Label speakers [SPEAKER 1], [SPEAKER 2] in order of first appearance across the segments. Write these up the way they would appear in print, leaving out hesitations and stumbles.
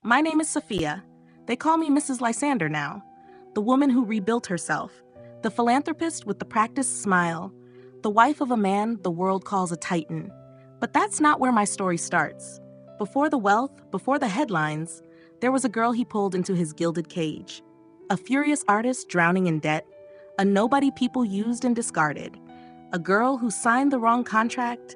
[SPEAKER 1] My name is Sophia. They call me Mrs. Lysander now. The woman who rebuilt herself. The philanthropist with the practiced smile. The wife of a man the world calls a titan. But that's not where my story starts. Before the wealth, before the headlines, there was a girl he pulled into his gilded cage. A furious artist drowning in debt. A nobody people used and discarded. A girl who signed the wrong contract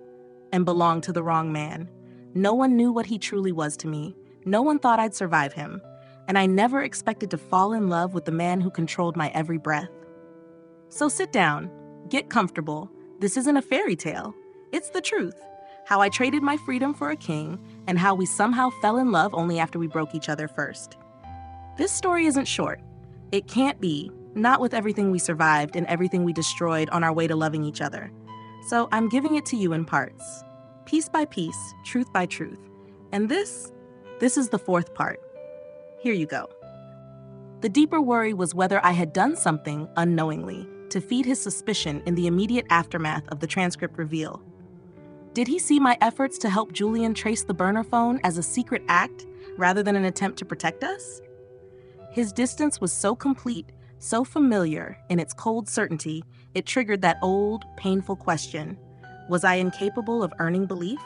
[SPEAKER 1] and belonged to the wrong man. No one knew what he truly was to me. No one thought I'd survive him. And I never expected to fall in love with the man who controlled my every breath. So sit down, get comfortable. This isn't a fairy tale. It's the truth. How I traded my freedom for a king, and how we somehow fell in love only after we broke each other first. This story isn't short. It can't be, not with everything we survived and everything we destroyed on our way to loving each other. So I'm giving it to you in parts. Piece by piece, truth by truth. And this is the fourth part. Here you go. The deeper worry was whether I had done something unknowingly to feed his suspicion in the immediate aftermath of the transcript reveal. Did he see my efforts to help Julian trace the burner phone as a secret act rather than an attempt to protect us? His distance was so complete, so familiar in its cold certainty, it triggered that old, painful question. Was I incapable of earning belief?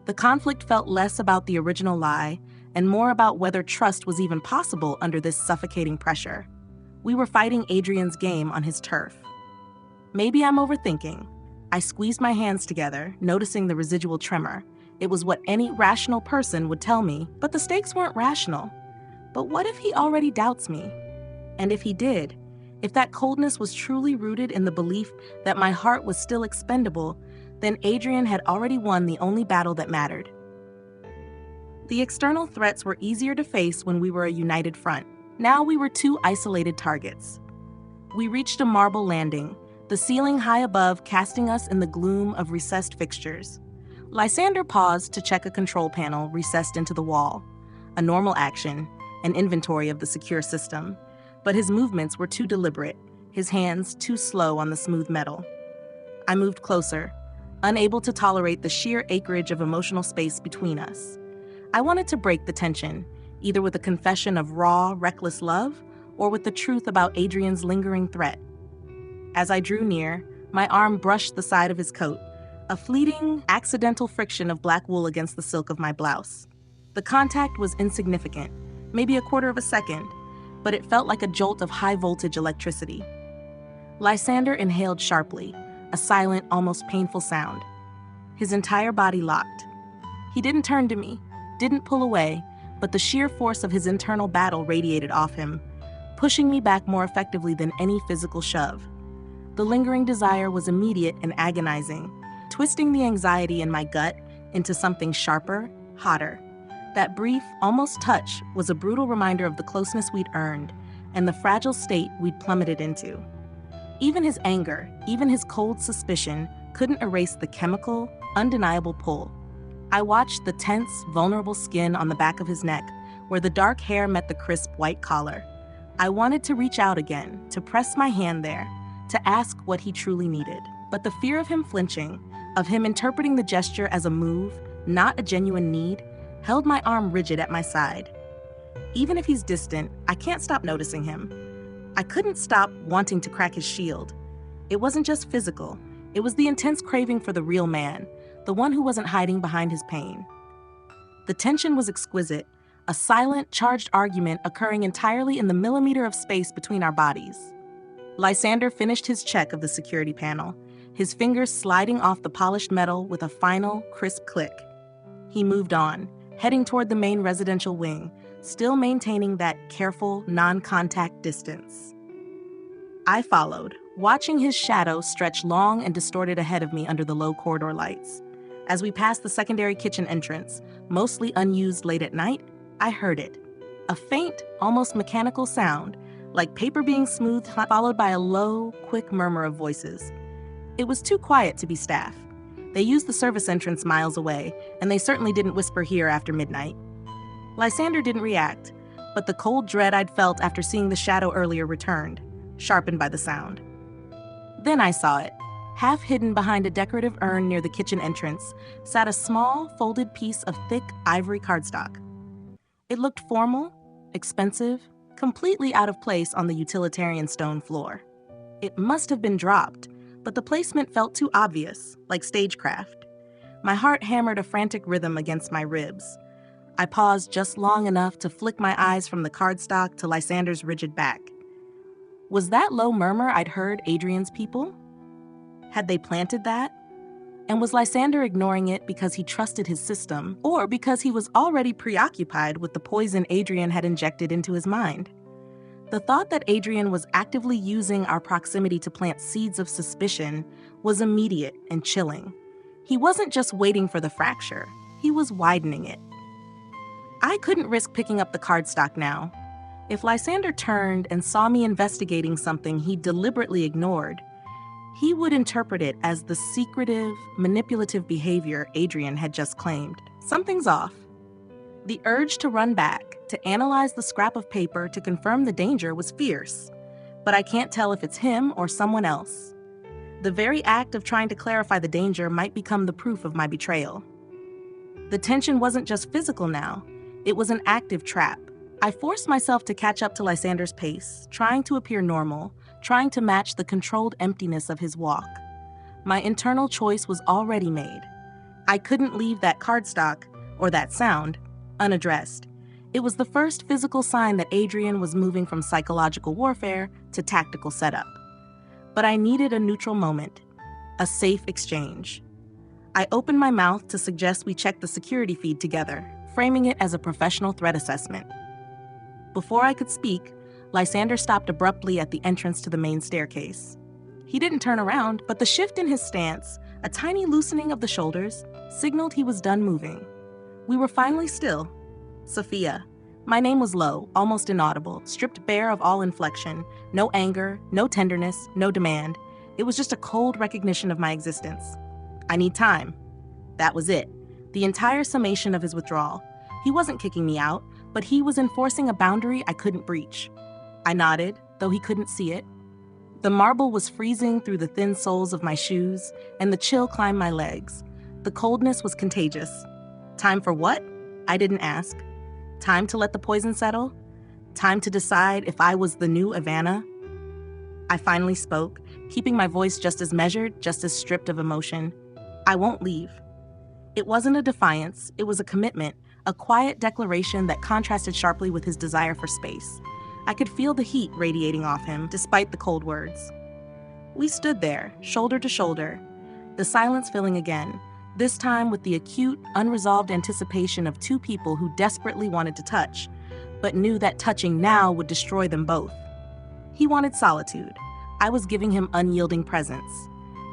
[SPEAKER 1] The conflict felt less about the original lie and more about whether trust was even possible under this suffocating pressure. We were fighting Adrian's game on his turf. Maybe I'm overthinking. I squeezed my hands together, noticing the residual tremor. It was what any rational person would tell me, but the stakes weren't rational. But what if he already doubts me? And if he did, if that coldness was truly rooted in the belief that my heart was still expendable, then Adrian had already won the only battle that mattered. The external threats were easier to face when we were a united front. Now we were two isolated targets. We reached a marble landing, the ceiling high above casting us in the gloom of recessed fixtures. Lysander paused to check a control panel recessed into the wall. A normal action, an inventory of the secure system. But his movements were too deliberate, his hands too slow on the smooth metal. I moved closer, unable to tolerate the sheer acreage of emotional space between us. I wanted to break the tension, either with a confession of raw, reckless love, or with the truth about Adrian's lingering threat. As I drew near, my arm brushed the side of his coat, a fleeting, accidental friction of black wool against the silk of my blouse. The contact was insignificant, maybe a quarter of a second, but it felt like a jolt of high-voltage electricity. Lysander inhaled sharply, a silent, almost painful sound. His entire body locked. He didn't turn to me, didn't pull away, but the sheer force of his internal battle radiated off him, pushing me back more effectively than any physical shove. The lingering desire was immediate and agonizing, twisting the anxiety in my gut into something sharper, hotter. That brief, almost touch was a brutal reminder of the closeness we'd earned and the fragile state we'd plummeted into. Even his anger, even his cold suspicion, couldn't erase the chemical, undeniable pull. I watched the tense, vulnerable skin on the back of his neck, where the dark hair met the crisp white collar. I wanted to reach out again, to press my hand there, to ask what he truly needed. But the fear of him flinching, of him interpreting the gesture as a move, not a genuine need, held my arm rigid at my side. Even if he's distant, I can't stop noticing him. I couldn't stop wanting to crack his shield. It wasn't just physical. It was the intense craving for the real man, the one who wasn't hiding behind his pain. The tension was exquisite, a silent, charged argument occurring entirely in the millimeter of space between our bodies. Lysander finished his check of the security panel, his fingers sliding off the polished metal with a final, crisp click. He moved on, heading toward the main residential wing, still maintaining that careful, non-contact distance. I followed, watching his shadow stretch long and distorted ahead of me under the low corridor lights. As we passed the secondary kitchen entrance, mostly unused late at night, I heard it. A faint, almost mechanical sound, like paper being smoothed, followed by a low, quick murmur of voices. It was too quiet to be staff. They used the service entrance miles away, and they certainly didn't whisper here after midnight. Lysander didn't react, but the cold dread I'd felt after seeing the shadow earlier returned, sharpened by the sound. Then I saw it. Half hidden behind a decorative urn near the kitchen entrance sat a small, folded piece of thick ivory cardstock. It looked formal, expensive, completely out of place on the utilitarian stone floor. It must have been dropped, but the placement felt too obvious, like stagecraft. My heart hammered a frantic rhythm against my ribs. I paused just long enough to flick my eyes from the cardstock to Lysander's rigid back. Was that low murmur I'd heard Adrian's people? Had they planted that? And was Lysander ignoring it because he trusted his system, or because he was already preoccupied with the poison Adrian had injected into his mind? The thought that Adrian was actively using our proximity to plant seeds of suspicion was immediate and chilling. He wasn't just waiting for the fracture, he was widening it. I couldn't risk picking up the cardstock now. If Lysander turned and saw me investigating something he deliberately ignored, he would interpret it as the secretive, manipulative behavior Adrian had just claimed. Something's off. The urge to run back, to analyze the scrap of paper to confirm the danger was fierce, but I can't tell if it's him or someone else. The very act of trying to clarify the danger might become the proof of my betrayal. The tension wasn't just physical now, it was an active trap. I forced myself to catch up to Lysander's pace, trying to appear normal, trying to match the controlled emptiness of his walk. My internal choice was already made. I couldn't leave that cardstock, or that sound, unaddressed. It was the first physical sign that Adrian was moving from psychological warfare to tactical setup. But I needed a neutral moment, a safe exchange. I opened my mouth to suggest we check the security feed together, framing it as a professional threat assessment. Before I could speak, Lysander stopped abruptly at the entrance to the main staircase. He didn't turn around, but the shift in his stance, a tiny loosening of the shoulders, signaled he was done moving. We were finally still. Sophia. My name was low, almost inaudible, stripped bare of all inflection, no anger, no tenderness, no demand. It was just a cold recognition of my existence. I need time. That was it. The entire summation of his withdrawal. He wasn't kicking me out, but he was enforcing a boundary I couldn't breach. I nodded, though he couldn't see it. The marble was freezing through the thin soles of my shoes, and the chill climbed my legs. The coldness was contagious. Time for what? I didn't ask. Time to let the poison settle? Time to decide if I was the new Ivana? I finally spoke, keeping my voice just as measured, just as stripped of emotion. I won't leave. It wasn't a defiance, it was a commitment, a quiet declaration that contrasted sharply with his desire for space. I could feel the heat radiating off him, despite the cold words. We stood there, shoulder to shoulder, the silence filling again, this time with the acute, unresolved anticipation of two people who desperately wanted to touch, but knew that touching now would destroy them both. He wanted solitude. I was giving him unyielding presence.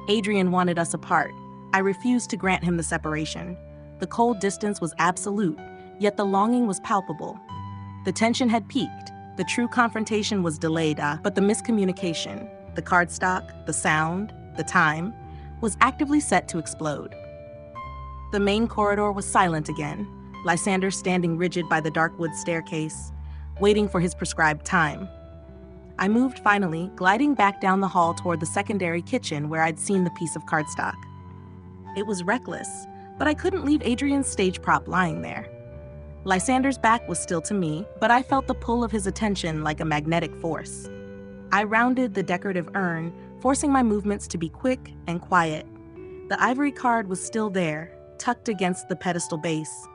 [SPEAKER 1] Adrian wanted us apart. I refused to grant him the separation. The cold distance was absolute, yet the longing was palpable. The tension had peaked. The true confrontation was delayed, but the miscommunication, the cardstock, the sound, the time, was actively set to explode. The main corridor was silent again, Lysander standing rigid by the dark wood staircase, waiting for his prescribed time. I moved finally, gliding back down the hall toward the secondary kitchen where I'd seen the piece of cardstock. It was reckless, but I couldn't leave Adrian's stage prop lying there. Lysander's back was still to me, but I felt the pull of his attention like a magnetic force. I rounded the decorative urn, forcing my movements to be quick and quiet. The ivory card was still there, tucked against the pedestal base.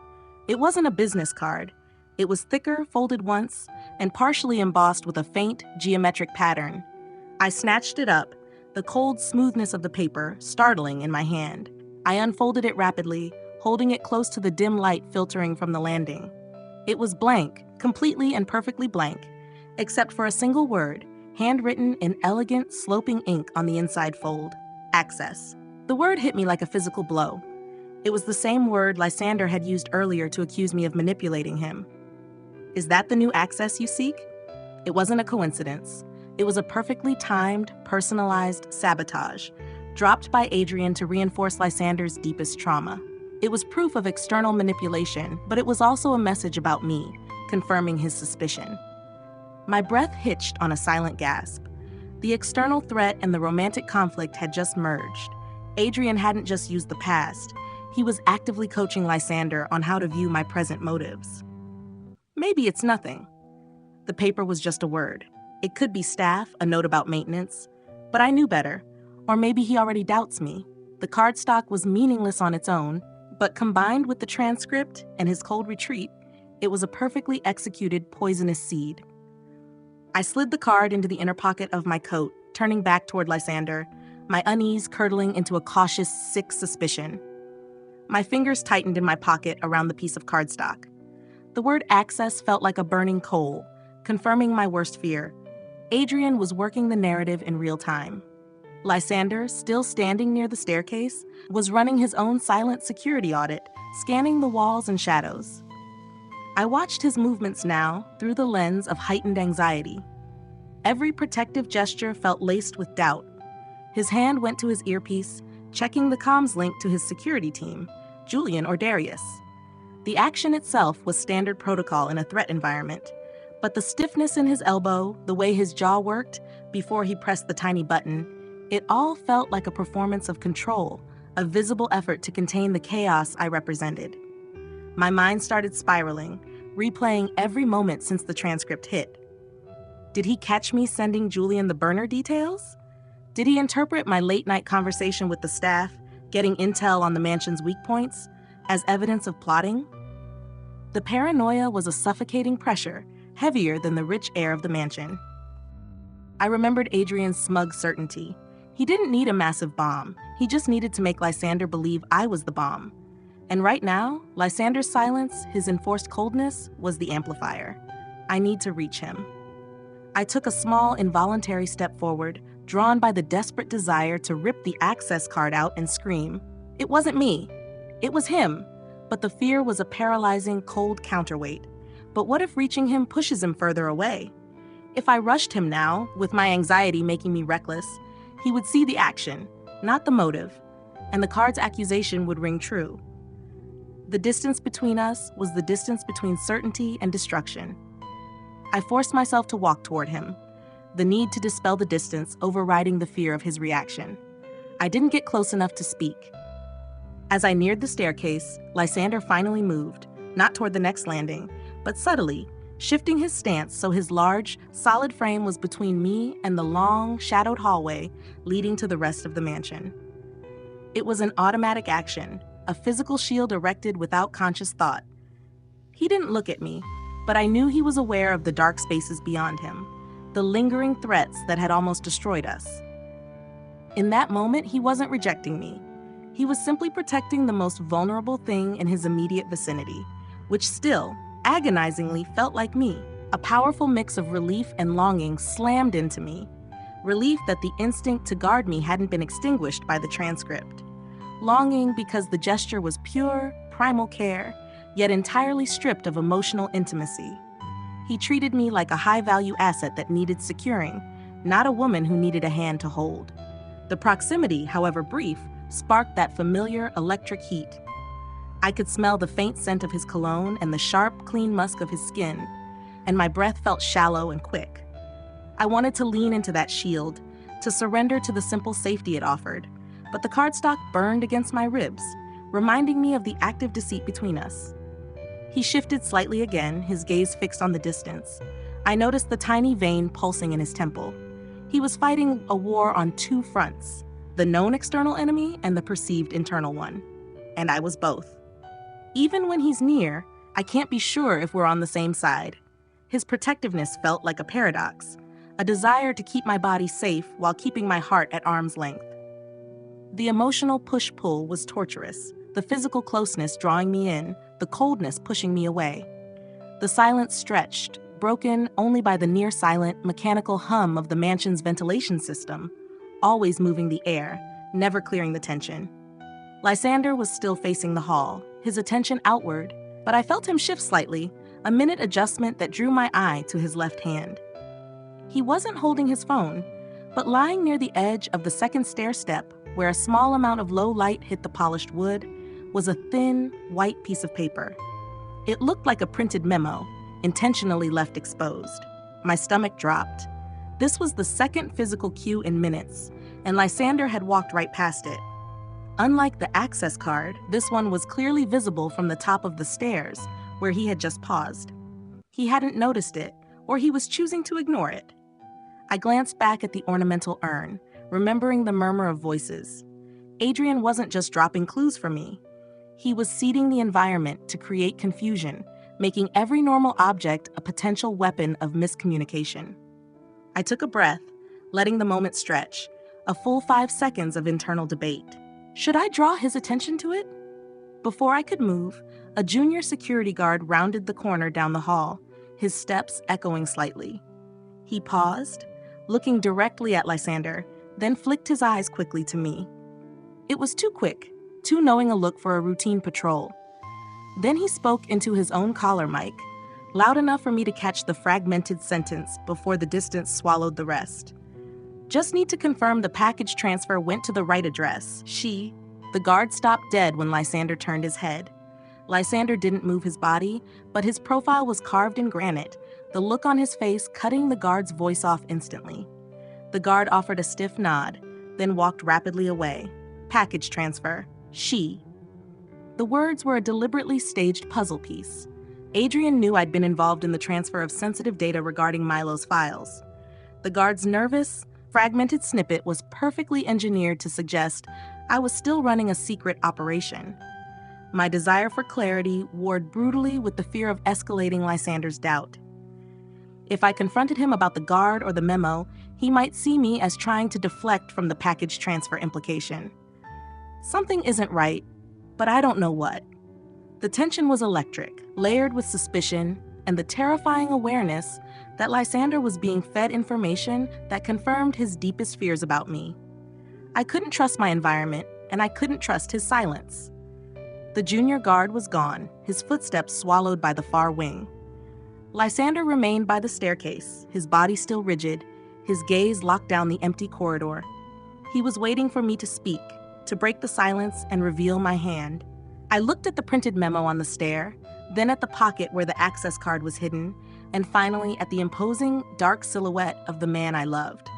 [SPEAKER 1] It wasn't a business card. It was thicker, folded once, and partially embossed with a faint, geometric pattern. I snatched it up, the cold smoothness of the paper startling in my hand. I unfolded it rapidly, holding it close to the dim light filtering from the landing. It was blank, completely and perfectly blank, except for a single word, handwritten in elegant, sloping ink on the inside fold: access. The word hit me like a physical blow. It was the same word Lysander had used earlier to accuse me of manipulating him. Is that the new access you seek? It wasn't a coincidence. It was a perfectly timed, personalized sabotage, dropped by Adrian to reinforce Lysander's deepest trauma. It was proof of external manipulation, but it was also a message about me, confirming his suspicion. My breath hitched on a silent gasp. The external threat and the romantic conflict had just merged. Adrian hadn't just used the past. He was actively coaching Lysander on how to view my present motives. Maybe it's nothing. The paper was just a word. It could be staff, a note about maintenance. But I knew better. Or maybe he already doubts me. The cardstock was meaningless on its own, but combined with the transcript and his cold retreat, it was a perfectly executed poisonous seed. I slid the card into the inner pocket of my coat, turning back toward Lysander, my unease curdling into a cautious, sick suspicion. My fingers tightened in my pocket around the piece of cardstock. The word access felt like a burning coal, confirming my worst fear. Adrian was working the narrative in real time. Lysander, still standing near the staircase, was running his own silent security audit, scanning the walls and shadows. I watched his movements now through the lens of heightened anxiety. Every protective gesture felt laced with doubt. His hand went to his earpiece, checking the comms link to his security team, Julian or Darius. The action itself was standard protocol in a threat environment, but the stiffness in his elbow, the way his jaw worked before he pressed the tiny button, it all felt like a performance of control, a visible effort to contain the chaos I represented. My mind started spiraling, replaying every moment since the transcript hit. Did he catch me sending Julian the burner details? Did he interpret my late-night conversation with the staff, getting intel on the mansion's weak points, as evidence of plotting? The paranoia was a suffocating pressure, heavier than the rich air of the mansion. I remembered Adrian's smug certainty. He didn't need a massive bomb. He just needed to make Lysander believe I was the bomb. And right now, Lysander's silence, his enforced coldness, was the amplifier. I need to reach him. I took a small, involuntary step forward, drawn by the desperate desire to rip the access card out and scream. It wasn't me. It was him. But the fear was a paralyzing, cold counterweight. But what if reaching him pushes him further away? If I rushed him now, with my anxiety making me reckless, he would see the action, not the motive, and the card's accusation would ring true. The distance between us was the distance between certainty and destruction. I forced myself to walk toward him, the need to dispel the distance overriding the fear of his reaction. I didn't get close enough to speak. As I neared the staircase, Lysander finally moved, not toward the next landing, but subtly, shifting his stance so his large, solid frame was between me and the long, shadowed hallway leading to the rest of the mansion. It was an automatic action, a physical shield erected without conscious thought. He didn't look at me, but I knew he was aware of the dark spaces beyond him, the lingering threats that had almost destroyed us. In that moment, he wasn't rejecting me. He was simply protecting the most vulnerable thing in his immediate vicinity, which still, agonizingly, felt like me. A powerful mix of relief and longing slammed into me. Relief that the instinct to guard me hadn't been extinguished by the transcript. Longing because the gesture was pure, primal care, yet entirely stripped of emotional intimacy. He treated me like a high-value asset that needed securing, not a woman who needed a hand to hold. The proximity, however brief, sparked that familiar electric heat. I could smell the faint scent of his cologne and the sharp, clean musk of his skin, and my breath felt shallow and quick. I wanted to lean into that shield, to surrender to the simple safety it offered, but the cardstock burned against my ribs, reminding me of the active deceit between us. He shifted slightly again, his gaze fixed on the distance. I noticed the tiny vein pulsing in his temple. He was fighting a war on two fronts, the known external enemy and the perceived internal one. And I was both. Even when he's near, I can't be sure if we're on the same side. His protectiveness felt like a paradox, a desire to keep my body safe while keeping my heart at arm's length. The emotional push-pull was torturous, the physical closeness drawing me in, the coldness pushing me away. The silence stretched, broken only by the near-silent, mechanical hum of the mansion's ventilation system, always moving the air, never clearing the tension. Lysander was still facing the hall, his attention outward, but I felt him shift slightly, a minute adjustment that drew my eye to his left hand. He wasn't holding his phone, but lying near the edge of the second stair step, where a small amount of low light hit the polished wood, was a thin, white piece of paper. It looked like a printed memo, intentionally left exposed. My stomach dropped. This was the second physical cue in minutes, and Lysander had walked right past it. Unlike the access card, this one was clearly visible from the top of the stairs, where he had just paused. He hadn't noticed it, or he was choosing to ignore it. I glanced back at the ornamental urn, remembering the murmur of voices. Adrian wasn't just dropping clues for me. He was seeding the environment to create confusion, making every normal object a potential weapon of miscommunication. I took a breath, letting the moment stretch, a full 5 seconds of internal debate. Should I draw his attention to it? Before I could move, a junior security guard rounded the corner down the hall, his steps echoing slightly. He paused, looking directly at Lysander, then flicked his eyes quickly to me. It was too quick, too knowing a look for a routine patrol. Then he spoke into his own collar mic, loud enough for me to catch the fragmented sentence before the distance swallowed the rest. Just need to confirm the package transfer went to the right address. The guard stopped dead when Lysander turned his head. Lysander didn't move his body, but his profile was carved in granite, the look on his face cutting the guard's voice off instantly. The guard offered a stiff nod, then walked rapidly away. Package transfer. The words were a deliberately staged puzzle piece. Adrian knew I'd been involved in the transfer of sensitive data regarding Milo's files. The guard's nervous, fragmented snippet was perfectly engineered to suggest I was still running a secret operation. My desire for clarity warred brutally with the fear of escalating Lysander's doubt. If I confronted him about the guard or the memo, he might see me as trying to deflect from the package transfer implication. Something isn't right, but I don't know what. The tension was electric, layered with suspicion, and the terrifying awareness that Lysander was being fed information that confirmed his deepest fears about me. I couldn't trust my environment, and I couldn't trust his silence. The junior guard was gone, his footsteps swallowed by the far wing. Lysander remained by the staircase, his body still rigid, his gaze locked down the empty corridor. He was waiting for me to speak, to break the silence and reveal my hand. I looked at the printed memo on the stair, then at the pocket where the access card was hidden, and finally at the imposing, dark silhouette of the man I loved.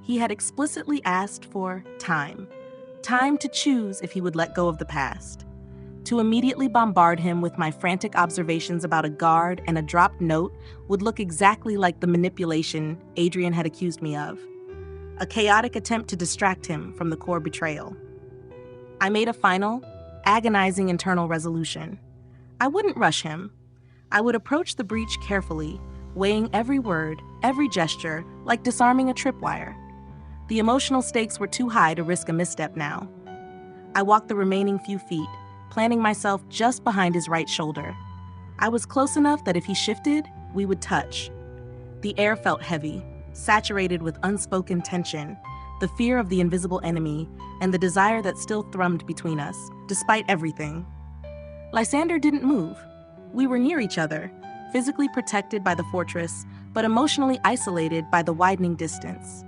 [SPEAKER 1] He had explicitly asked for time to choose if he would let go of the past. To immediately bombard him with my frantic observations about a guard and a dropped note would look exactly like the manipulation Adrian had accused me of. A chaotic attempt to distract him from the core betrayal. I made a final, agonizing internal resolution. I wouldn't rush him. I would approach the breach carefully, weighing every word, every gesture, like disarming a tripwire. The emotional stakes were too high to risk a misstep now. I walked the remaining few feet, planting myself just behind his right shoulder. I was close enough that if he shifted, we would touch. The air felt heavy, saturated with unspoken tension, the fear of the invisible enemy, and the desire that still thrummed between us, despite everything. Lysander didn't move. We were near each other, physically protected by the fortress, but emotionally isolated by the widening distance.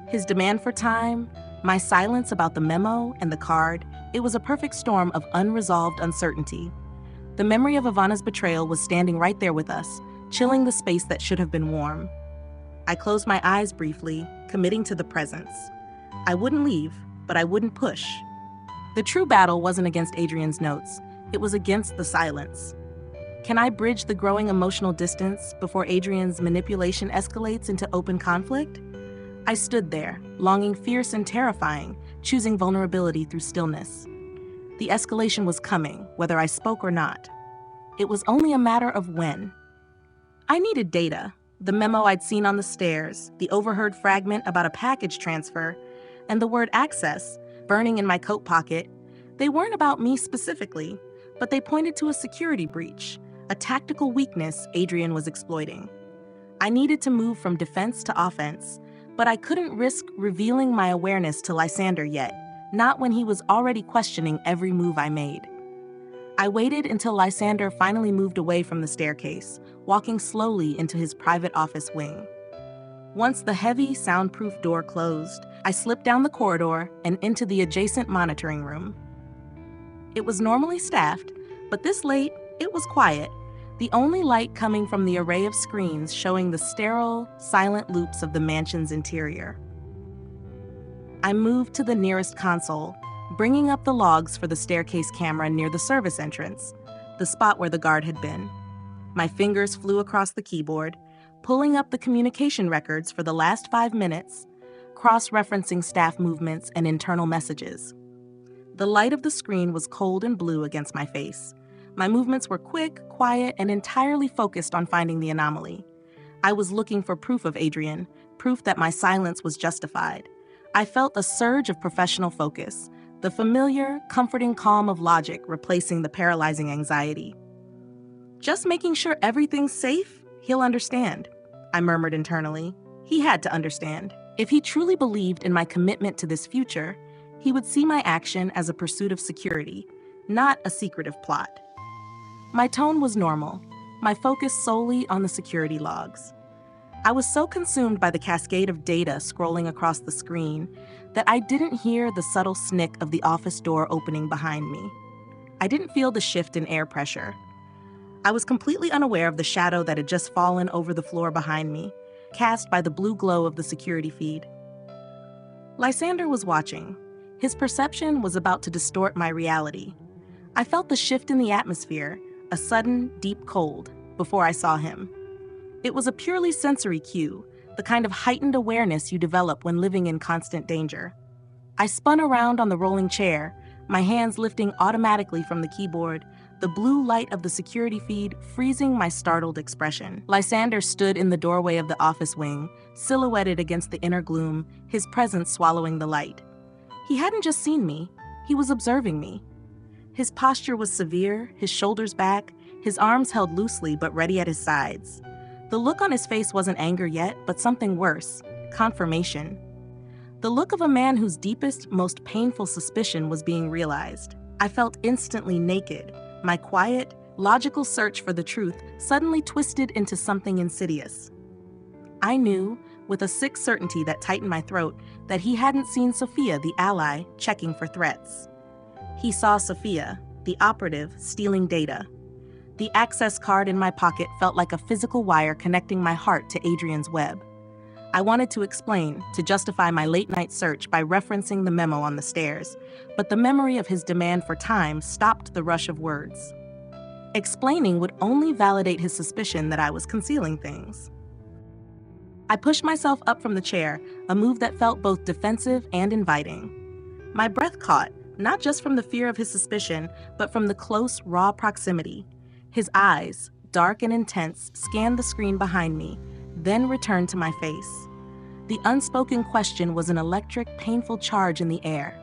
[SPEAKER 1] His demand for time, my silence about the memo and the card, it was a perfect storm of unresolved uncertainty. The memory of Ivana's betrayal was standing right there with us, chilling the space that should have been warm. I closed my eyes briefly, committing to the presence. I wouldn't leave, but I wouldn't push. The true battle wasn't against Adrian's notes. It was against the silence. Can I bridge the growing emotional distance before Adrian's manipulation escalates into open conflict? I stood there, longing fierce and terrifying, choosing vulnerability through stillness. The escalation was coming, whether I spoke or not. It was only a matter of when. I needed data. The memo I'd seen on the stairs, the overheard fragment about a package transfer, and the word access, burning in my coat pocket. They weren't about me specifically, but they pointed to a security breach, a tactical weakness Adrian was exploiting. I needed to move from defense to offense, but I couldn't risk revealing my awareness to Lysander yet, not when he was already questioning every move I made. I waited until Lysander finally moved away from the staircase, walking slowly into his private office wing. Once the heavy, soundproof door closed, I slipped down the corridor and into the adjacent monitoring room. It was normally staffed, but this late, it was quiet, the only light coming from the array of screens showing the sterile, silent loops of the mansion's interior. I moved to the nearest console, bringing up the logs for the staircase camera near the service entrance, the spot where the guard had been. My fingers flew across the keyboard, pulling up the communication records for the last 5 minutes, cross-referencing staff movements and internal messages. The light of the screen was cold and blue against my face. My movements were quick, quiet, and entirely focused on finding the anomaly. I was looking for proof of Adrian, proof that my silence was justified. I felt a surge of professional focus, the familiar, comforting calm of logic replacing the paralyzing anxiety. Just making sure everything's safe, he'll understand, I murmured internally. He had to understand. If he truly believed in my commitment to this future, he would see my action as a pursuit of security, not a secretive plot. My tone was normal, my focus solely on the security logs. I was so consumed by the cascade of data scrolling across the screen that I didn't hear the subtle snick of the office door opening behind me. I didn't feel the shift in air pressure. I was completely unaware of the shadow that had just fallen over the floor behind me, cast by the blue glow of the security feed. Lysander was watching. His perception was about to distort my reality. I felt the shift in the atmosphere, a sudden, deep cold, before I saw him. It was a purely sensory cue, the kind of heightened awareness you develop when living in constant danger. I spun around on the rolling chair, my hands lifting automatically from the keyboard, the blue light of the security feed freezing my startled expression. Lysander stood in the doorway of the office wing, silhouetted against the inner gloom, his presence swallowing the light. He hadn't just seen me, he was observing me. His posture was severe, his shoulders back, his arms held loosely but ready at his sides. The look on his face wasn't anger yet, but something worse, confirmation. The look of a man whose deepest, most painful suspicion was being realized. I felt instantly naked, my quiet, logical search for the truth suddenly twisted into something insidious. I knew, with a sick certainty that tightened my throat, that he hadn't seen Sophia, the ally, checking for threats. He saw Sophia, the operative, stealing data. The access card in my pocket felt like a physical wire connecting my heart to Adrian's web. I wanted to explain, to justify my late-night search by referencing the memo on the stairs, but the memory of his demand for time stopped the rush of words. Explaining would only validate his suspicion that I was concealing things. I pushed myself up from the chair, a move that felt both defensive and inviting. My breath caught, not just from the fear of his suspicion, but from the close, raw proximity. His eyes, dark and intense, scanned the screen behind me, then returned to my face. The unspoken question was an electric, painful charge in the air.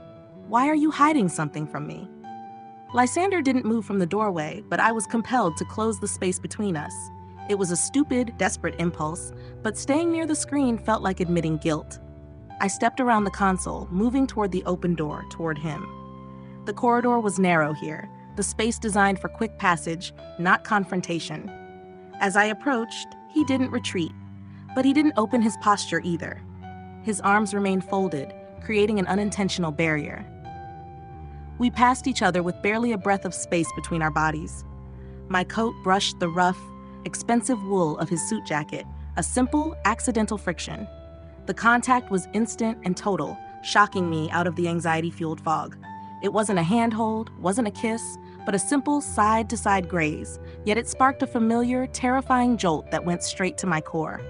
[SPEAKER 1] Why are you hiding something from me? Lysander didn't move from the doorway, but I was compelled to close the space between us. It was a stupid, desperate impulse, but staying near the screen felt like admitting guilt. I stepped around the console, moving toward the open door, toward him. The corridor was narrow here, the space designed for quick passage, not confrontation. As I approached, he didn't retreat, but he didn't open his posture either. His arms remained folded, creating an unintentional barrier. We passed each other with barely a breath of space between our bodies. My coat brushed the rough, expensive wool of his suit jacket, a simple, accidental friction. The contact was instant and total, shocking me out of the anxiety-fueled fog. It wasn't a handhold, wasn't a kiss, but a simple side-to-side graze, yet it sparked a familiar, terrifying jolt that went straight to my core.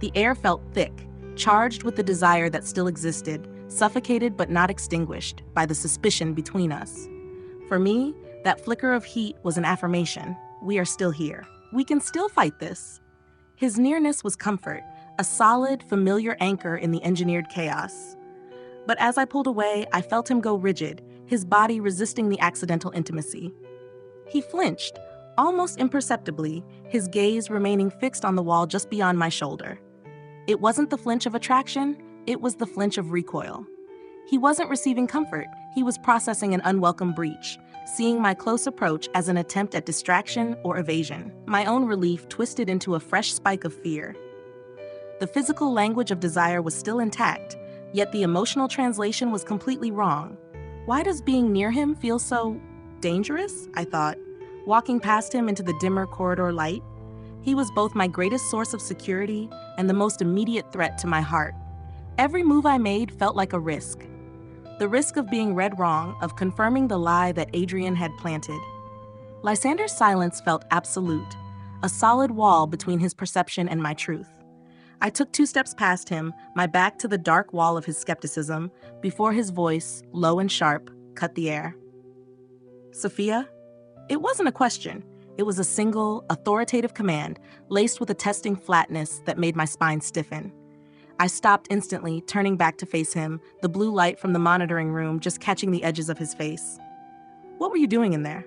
[SPEAKER 1] The air felt thick, charged with the desire that still existed, suffocated but not extinguished by the suspicion between us. For me, that flicker of heat was an affirmation. We are still here. We can still fight this. His nearness was comfort, a solid, familiar anchor in the engineered chaos. But as I pulled away, I felt him go rigid, his body resisting the accidental intimacy. He flinched, almost imperceptibly, his gaze remaining fixed on the wall just beyond my shoulder. It wasn't the flinch of attraction, it was the flinch of recoil. He wasn't receiving comfort, he was processing an unwelcome breach, seeing my close approach as an attempt at distraction or evasion. My own relief twisted into a fresh spike of fear. The physical language of desire was still intact, yet the emotional translation was completely wrong. Why does being near him feel so dangerous? I thought, walking past him into the dimmer corridor light. He was both my greatest source of security and the most immediate threat to my heart. Every move I made felt like a risk. The risk of being read wrong, of confirming the lie that Adrian had planted. Lysander's silence felt absolute, a solid wall between his perception and my truth. I took 2 steps past him, my back to the dark wall of his skepticism, before his voice, low and sharp, cut the air. Sophia? It wasn't a question. It was a single, authoritative command, laced with a testing flatness that made my spine stiffen. I stopped instantly, turning back to face him, the blue light from the monitoring room just catching the edges of his face. What were you doing in there?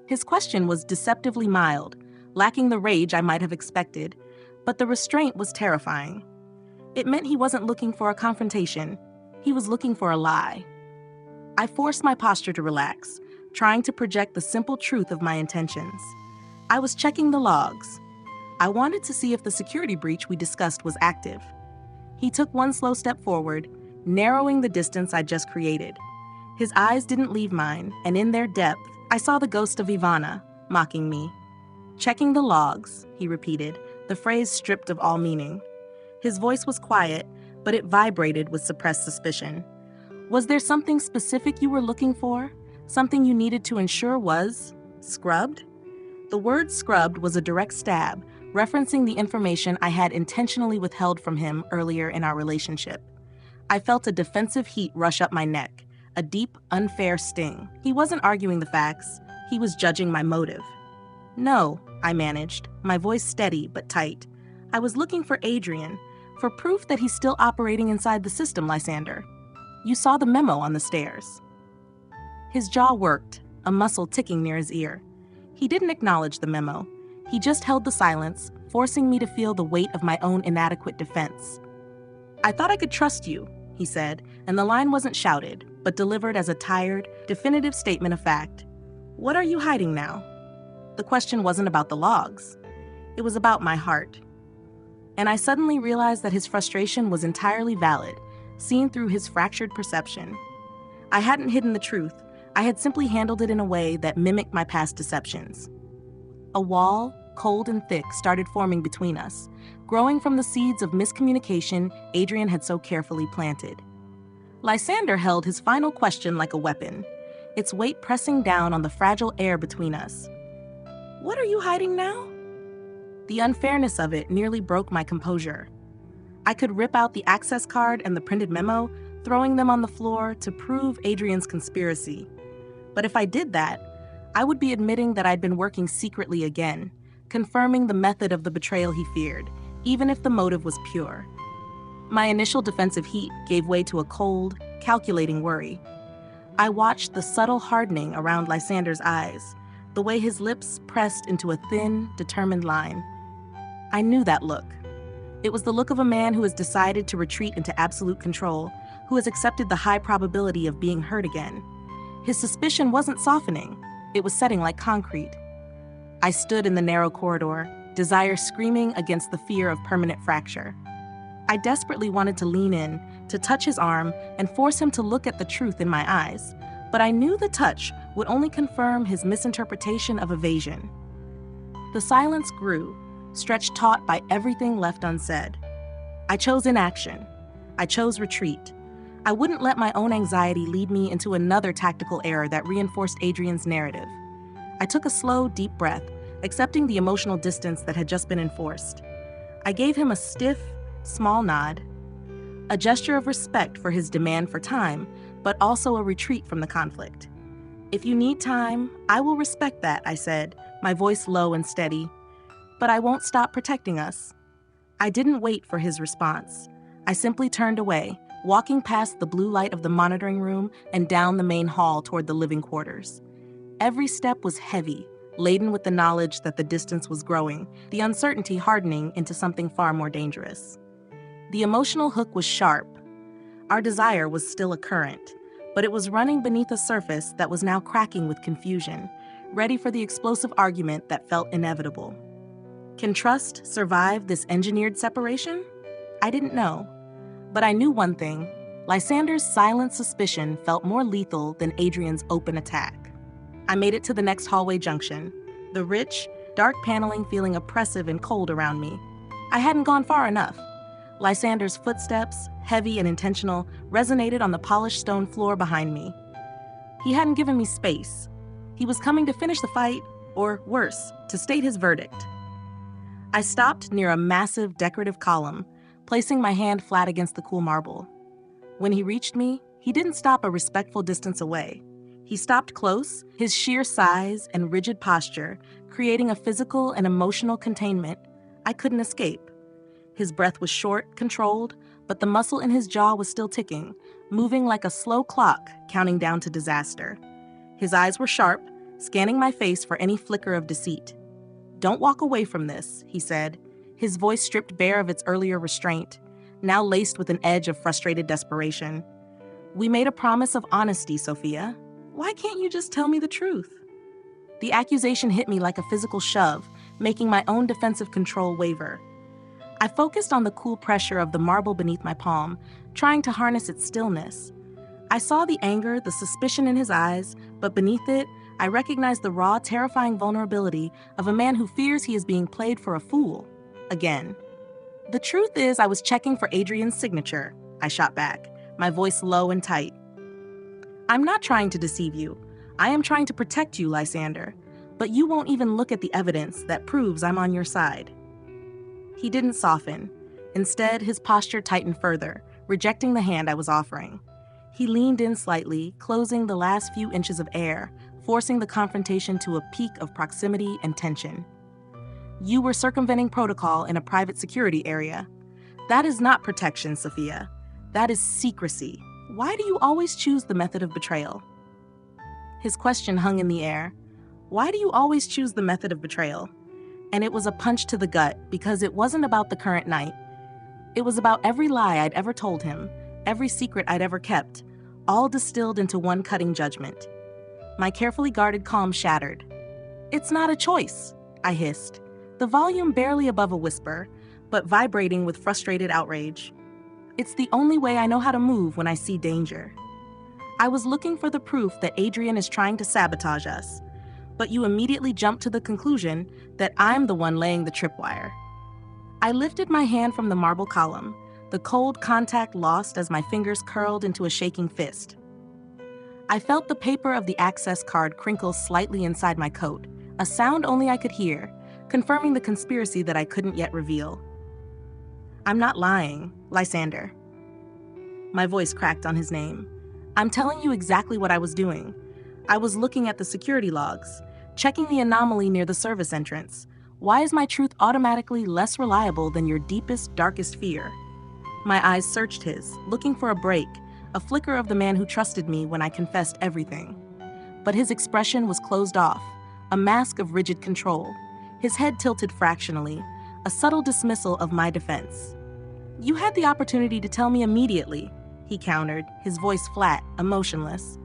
[SPEAKER 1] His question was deceptively mild, lacking the rage I might have expected, but the restraint was terrifying. It meant he wasn't looking for a confrontation. He was looking for a lie. I forced my posture to relax, trying to project the simple truth of my intentions. I was checking the logs. I wanted to see if the security breach we discussed was active. He took 1 slow step forward, narrowing the distance I'd just created. His eyes didn't leave mine, and in their depth, I saw the ghost of Ivana, mocking me. Checking the logs, he repeated, the phrase stripped of all meaning. His voice was quiet, but it vibrated with suppressed suspicion. Was there something specific you were looking for? Something you needed to ensure was scrubbed? The word scrubbed was a direct stab, referencing the information I had intentionally withheld from him earlier in our relationship. I felt a defensive heat rush up my neck, a deep, unfair sting. He wasn't arguing the facts. He was judging my motive. No, I managed, my voice steady but tight. I was looking for Adrian, for proof that he's still operating inside the system, Lysander. You saw the memo on the stairs. His jaw worked, a muscle ticking near his ear. He didn't acknowledge the memo. He just held the silence, forcing me to feel the weight of my own inadequate defense. I thought I could trust you, he said, and the line wasn't shouted, but delivered as a tired, definitive statement of fact. What are you hiding now? The question wasn't about the logs. It was about my heart. And I suddenly realized that his frustration was entirely valid, seen through his fractured perception. I hadn't hidden the truth. I had simply handled it in a way that mimicked my past deceptions. A wall, cold and thick, started forming between us, growing from the seeds of miscommunication Adrian had so carefully planted. Lysander held his final question like a weapon, its weight pressing down on the fragile air between us. What are you hiding now? The unfairness of it nearly broke my composure. I could rip out the access card and the printed memo, throwing them on the floor to prove Adrian's conspiracy. But if I did that, I would be admitting that I'd been working secretly again, confirming the method of the betrayal he feared, even if the motive was pure. My initial defensive heat gave way to a cold, calculating worry. I watched the subtle hardening around Lysander's eyes, the way his lips pressed into a thin, determined line. I knew that look. It was the look of a man who has decided to retreat into absolute control, who has accepted the high probability of being hurt again. His suspicion wasn't softening. It was setting like concrete. I stood in the narrow corridor, desire screaming against the fear of permanent fracture. I desperately wanted to lean in, to touch his arm, and force him to look at the truth in my eyes, but I knew the touch would only confirm his misinterpretation of evasion. The silence grew, stretched taut by everything left unsaid. I chose inaction. I chose retreat. I wouldn't let my own anxiety lead me into another tactical error that reinforced Adrian's narrative. I took a slow, deep breath, accepting the emotional distance that had just been enforced. I gave him a stiff, small nod, a gesture of respect for his demand for time, but also a retreat from the conflict. If you need time, I will respect that, I said, my voice low and steady. But I won't stop protecting us. I didn't wait for his response. I simply turned away, walking past the blue light of the monitoring room and down the main hall toward the living quarters. Every step was heavy, laden with the knowledge that the distance was growing, the uncertainty hardening into something far more dangerous. The emotional hook was sharp. Our desire was still a current, but it was running beneath a surface that was now cracking with confusion, ready for the explosive argument that felt inevitable. Can trust survive this engineered separation? I didn't know. But I knew one thing. Lysander's silent suspicion felt more lethal than Adrian's open attack. I made it to the next hallway junction, the rich, dark paneling feeling oppressive and cold around me. I hadn't gone far enough. Lysander's footsteps, heavy and intentional, resonated on the polished stone floor behind me. He hadn't given me space. He was coming to finish the fight, or worse, to state his verdict. I stopped near a massive decorative column, placing my hand flat against the cool marble. When he reached me, he didn't stop a respectful distance away. He stopped close, his sheer size and rigid posture creating a physical and emotional containment I couldn't escape. His breath was short, controlled, but the muscle in his jaw was still ticking, moving like a slow clock counting down to disaster. His eyes were sharp, scanning my face for any flicker of deceit. "Don't walk away from this," he said, his voice stripped bare of its earlier restraint, now laced with an edge of frustrated desperation. "We made a promise of honesty, Sophia. Why can't you just tell me the truth?" The accusation hit me like a physical shove, making my own defensive control waver. I focused on the cool pressure of the marble beneath my palm, trying to harness its stillness. I saw the anger, the suspicion in his eyes, but beneath it, I recognized the raw, terrifying vulnerability of a man who fears he is being played for a fool. Again. "The truth is, I was checking for Adrian's signature," I shot back, my voice low and tight. "I'm not trying to deceive you. I am trying to protect you, Lysander. But you won't even look at the evidence that proves I'm on your side." He didn't soften. Instead, his posture tightened further, rejecting the hand I was offering. He leaned in slightly, closing the last few inches of air, forcing the confrontation to a peak of proximity and tension. "You were circumventing protocol in a private security area. That is not protection, Sophia. That is secrecy. Why do you always choose the method of betrayal?" His question hung in the air. Why do you always choose the method of betrayal? And it was a punch to the gut because it wasn't about the current night. It was about every lie I'd ever told him, every secret I'd ever kept, all distilled into one cutting judgment. My carefully guarded calm shattered. "It's not a choice," I hissed, the volume barely above a whisper, but vibrating with frustrated outrage. "It's the only way I know how to move when I see danger." I was looking for the proof that Adrian is trying to sabotage us, but you immediately jumped to the conclusion that I'm the one laying the tripwire. I lifted my hand from the marble column, the cold contact lost as my fingers curled into a shaking fist. I felt the paper of the access card crinkle slightly inside my coat, a sound only I could hear, confirming the conspiracy that I couldn't yet reveal. "I'm not lying, Lysander." My voice cracked on his name. "I'm telling you exactly what I was doing. I was looking at the security logs, checking the anomaly near the service entrance. Why is my truth automatically less reliable than your deepest, darkest fear?" My eyes searched his, looking for a break, a flicker of the man who trusted me when I confessed everything. But his expression was closed off, a mask of rigid control, his head tilted fractionally, a subtle dismissal of my defense. "You had the opportunity to tell me immediately," he countered, his voice flat, emotionless.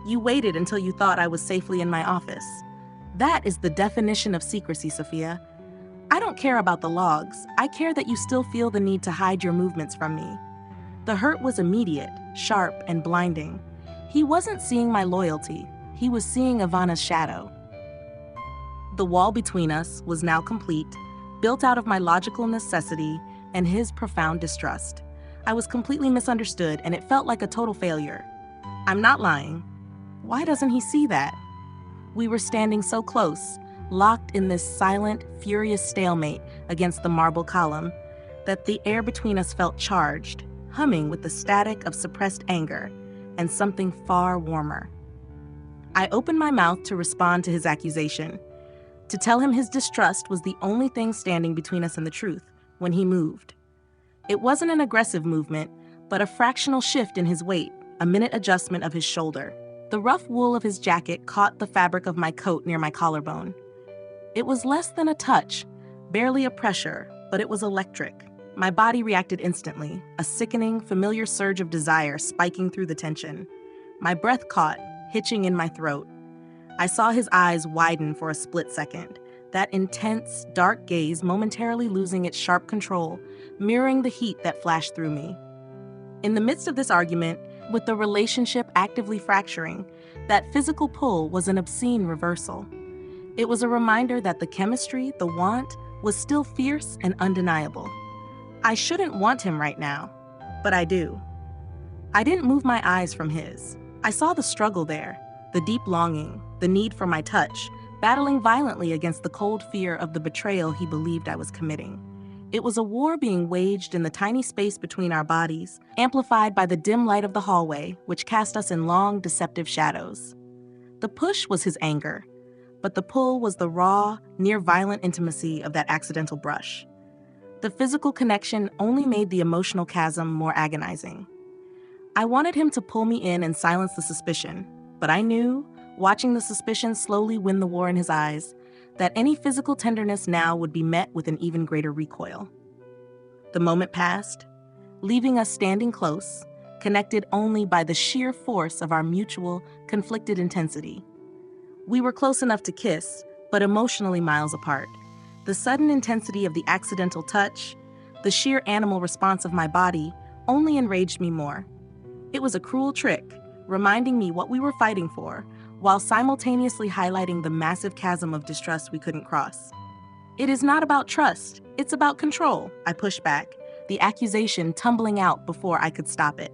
[SPEAKER 1] "You waited until you thought I was safely in my office. That is the definition of secrecy, Sophia. I don't care about the logs. I care that you still feel the need to hide your movements from me." The hurt was immediate, sharp, and blinding. He wasn't seeing my loyalty. He was seeing Ivana's shadow. The wall between us was now complete, built out of my logical necessity and his profound distrust. I was completely misunderstood, and it felt like a total failure. "I'm not lying." Why doesn't he see that? We were standing so close, locked in this silent, furious stalemate against the marble column, that the air between us felt charged, humming with the static of suppressed anger and something far warmer. I opened my mouth to respond to his accusation, to tell him his distrust was the only thing standing between us and the truth, when he moved. It wasn't an aggressive movement, but a fractional shift in his weight, a minute adjustment of his shoulder. The rough wool of his jacket caught the fabric of my coat near my collarbone. It was less than a touch, barely a pressure, but it was electric. My body reacted instantly, a sickening, familiar surge of desire spiking through the tension. My breath caught, hitching in my throat. I saw his eyes widen for a split second, that intense, dark gaze momentarily losing its sharp control, mirroring the heat that flashed through me. In the midst of this argument, with the relationship actively fracturing, that physical pull was an obscene reversal. It was a reminder that the chemistry, the want, was still fierce and undeniable. I shouldn't want him right now, but I do. I didn't move my eyes from his. I saw the struggle there, the deep longing, the need for my touch, battling violently against the cold fear of the betrayal he believed I was committing. It was a war being waged in the tiny space between our bodies, amplified by the dim light of the hallway, which cast us in long, deceptive shadows. The push was his anger, but the pull was the raw, near-violent intimacy of that accidental brush. The physical connection only made the emotional chasm more agonizing. I wanted him to pull me in and silence the suspicion, but I knew, watching the suspicion slowly win the war in his eyes, that any physical tenderness now would be met with an even greater recoil. The moment passed, leaving us standing close, connected only by the sheer force of our mutual, conflicted intensity. We were close enough to kiss, but emotionally miles apart. The sudden intensity of the accidental touch, the sheer animal response of my body, only enraged me more. It was a cruel trick, reminding me what we were fighting for, while simultaneously highlighting the massive chasm of distrust we couldn't cross. "It is not about trust, it's about control," I pushed back, the accusation tumbling out before I could stop it.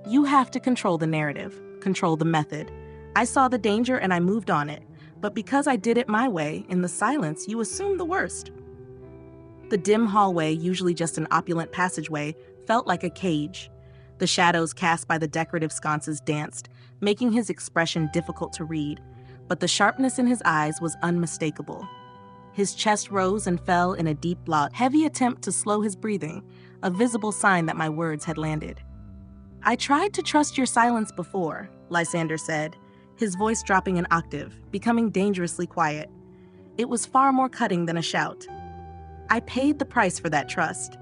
[SPEAKER 1] "You have to control the narrative, control the method. I saw the danger and I moved on it, but because I did it my way, in the silence, you assumed the worst." The dim hallway, usually just an opulent passageway, felt like a cage. The shadows cast by the decorative sconces danced, making his expression difficult to read, but the sharpness in his eyes was unmistakable. His chest rose and fell in a deep heavy attempt to slow his breathing, a visible sign that my words had landed. "I tried to trust your silence before," Lysander said, his voice dropping an octave, becoming dangerously quiet. It was far more cutting than a shout. "I paid the price for that trust.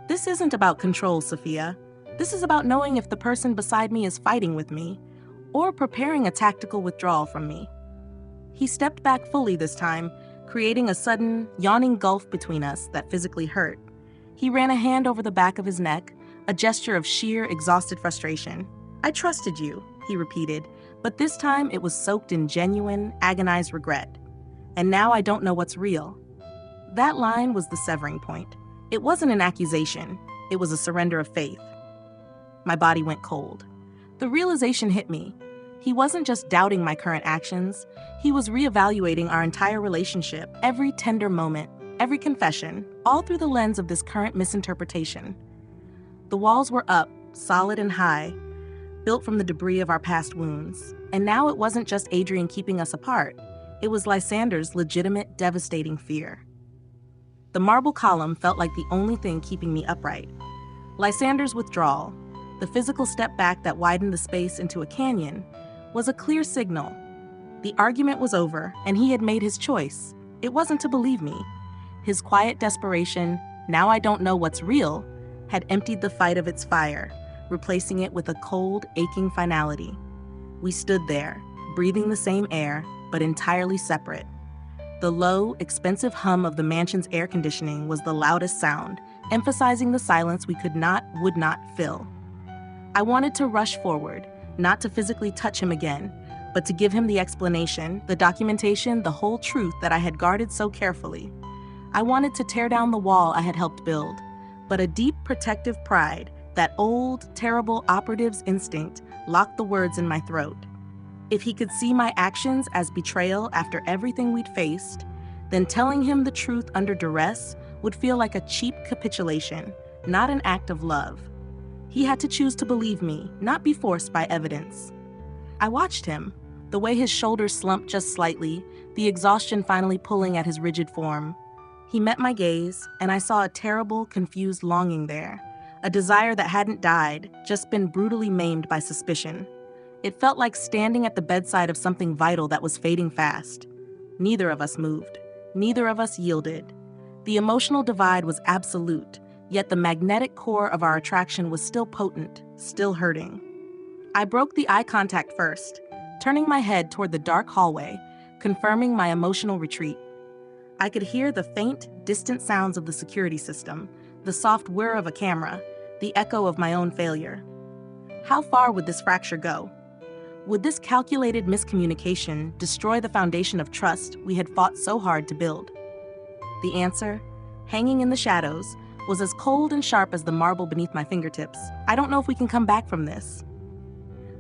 [SPEAKER 1] This isn't about control, Sophia. This is about knowing if the person beside me is fighting with me, or preparing a tactical withdrawal from me." He stepped back fully this time, creating a sudden, yawning gulf between us that physically hurt. He ran a hand over the back of his neck, a gesture of sheer, exhausted frustration. "I trusted you," he repeated, but this time it was soaked in genuine, agonized regret. "And now I don't know what's real." That line was the severing point. It wasn't an accusation, it was a surrender of faith. My body went cold. The realization hit me. He wasn't just doubting my current actions, he was reevaluating our entire relationship, every tender moment, every confession, all through the lens of this current misinterpretation. The walls were up, solid and high, built from the debris of our past wounds. And now it wasn't just Adrian keeping us apart, it was Lysander's legitimate, devastating fear. The marble column felt like the only thing keeping me upright. Lysander's withdrawal, the physical step back that widened the space into a canyon, was a clear signal. The argument was over, and he had made his choice. It wasn't to believe me. His quiet desperation, "Now I don't know what's real," had emptied the fight of its fire, replacing it with a cold, aching finality. We stood there, breathing the same air, but entirely separate. The low, expensive hum of the mansion's air conditioning was the loudest sound, emphasizing the silence we would not fill. I wanted to rush forward, not to physically touch him again, but to give him the explanation, the documentation, the whole truth that I had guarded so carefully. I wanted to tear down the wall I had helped build, but a deep protective pride, that old, terrible operative's instinct, locked the words in my throat. If he could see my actions as betrayal after everything we'd faced, then telling him the truth under duress would feel like a cheap capitulation, not an act of love. He had to choose to believe me, not be forced by evidence. I watched him, the way his shoulders slumped just slightly, the exhaustion finally pulling at his rigid form. He met my gaze, and I saw a terrible, confused longing there, a desire that hadn't died, just been brutally maimed by suspicion. It felt like standing at the bedside of something vital that was fading fast. Neither of us moved. Neither of us yielded. The emotional divide was absolute, yet the magnetic core of our attraction was still potent, still hurting. I broke the eye contact first, turning my head toward the dark hallway, confirming my emotional retreat. I could hear the faint, distant sounds of the security system, the soft whir of a camera, the echo of my own failure. How far would this fracture go? Would this calculated miscommunication destroy the foundation of trust we had fought so hard to build? The answer, hanging in the shadows, was as cold and sharp as the marble beneath my fingertips. "I don't know if we can come back from this."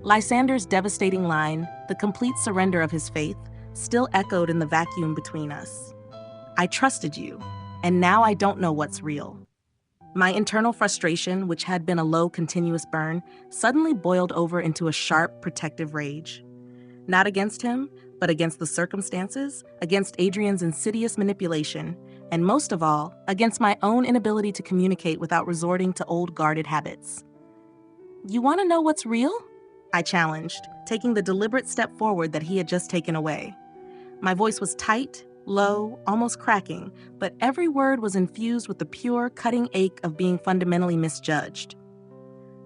[SPEAKER 1] Lysander's devastating line, the complete surrender of his faith, still echoed in the vacuum between us. I trusted you, and now I don't know what's real. My internal frustration, which had been a low, continuous burn, suddenly boiled over into a sharp, protective rage. Not against him, but against the circumstances, against Adrian's insidious manipulation, and most of all, against my own inability to communicate without resorting to old guarded habits. "You want to know what's real?" I challenged, taking the deliberate step forward that he had just taken away. My voice was tight, low, almost cracking, but every word was infused with the pure, cutting ache of being fundamentally misjudged.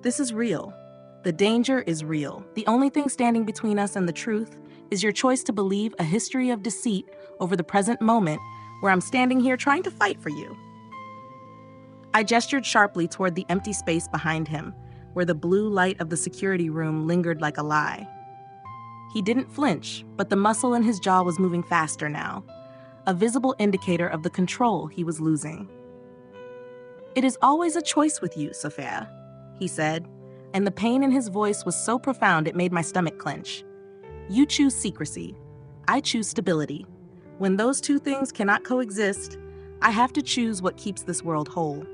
[SPEAKER 1] "This is real. The danger is real. The only thing standing between us and the truth is your choice to believe a history of deceit over the present moment where I'm standing here trying to fight for you." I gestured sharply toward the empty space behind him, where the blue light of the security room lingered like a lie. He didn't flinch, but the muscle in his jaw was moving faster now, a visible indicator of the control he was losing. "It is always a choice with you, Sophia," he said, and the pain in his voice was so profound it made my stomach clench. "You choose secrecy. I choose stability. When those two things cannot coexist, I have to choose what keeps this world whole."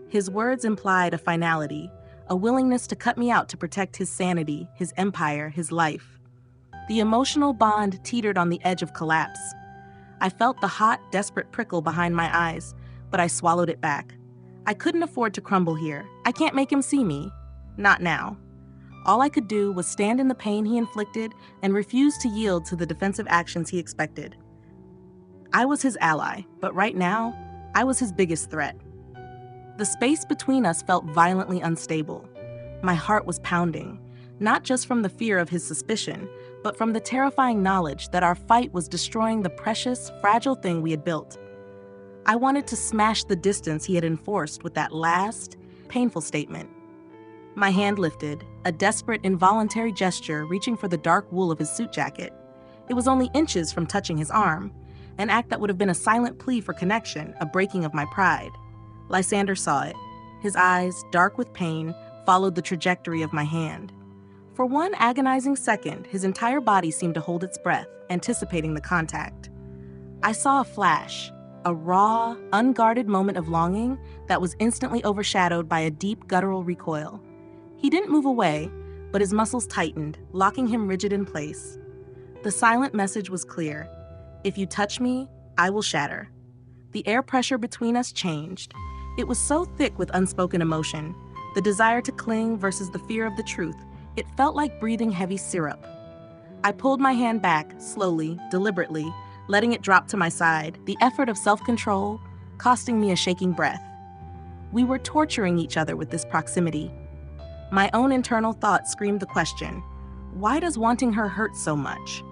[SPEAKER 1] His words implied a finality, a willingness to cut me out to protect his sanity, his empire, his life. The emotional bond teetered on the edge of collapse. I felt the hot, desperate prickle behind my eyes, but I swallowed it back. I couldn't afford to crumble here. I can't make him see me. Not now. All I could do was stand in the pain he inflicted and refuse to yield to the defensive actions he expected. I was his ally, but right now, I was his biggest threat. The space between us felt violently unstable. My heart was pounding, not just from the fear of his suspicion, but from the terrifying knowledge that our fight was destroying the precious, fragile thing we had built. I wanted to smash the distance he had enforced with that last, painful statement. My hand lifted, a desperate, involuntary gesture reaching for the dark wool of his suit jacket. It was only inches from touching his arm, an act that would have been a silent plea for connection, a breaking of my pride. Lysander saw it. His eyes, dark with pain, followed the trajectory of my hand. For one agonizing second, his entire body seemed to hold its breath, anticipating the contact. I saw a flash, a raw, unguarded moment of longing that was instantly overshadowed by a deep guttural recoil. He didn't move away, but his muscles tightened, locking him rigid in place. The silent message was clear. If you touch me, I will shatter. The air pressure between us changed. It was so thick with unspoken emotion, the desire to cling versus the fear of the truth. It felt like breathing heavy syrup. I pulled my hand back, slowly, deliberately, letting it drop to my side, the effort of self-control costing me a shaking breath. We were torturing each other with this proximity. My own internal thought screamed the question, why does wanting her hurt so much?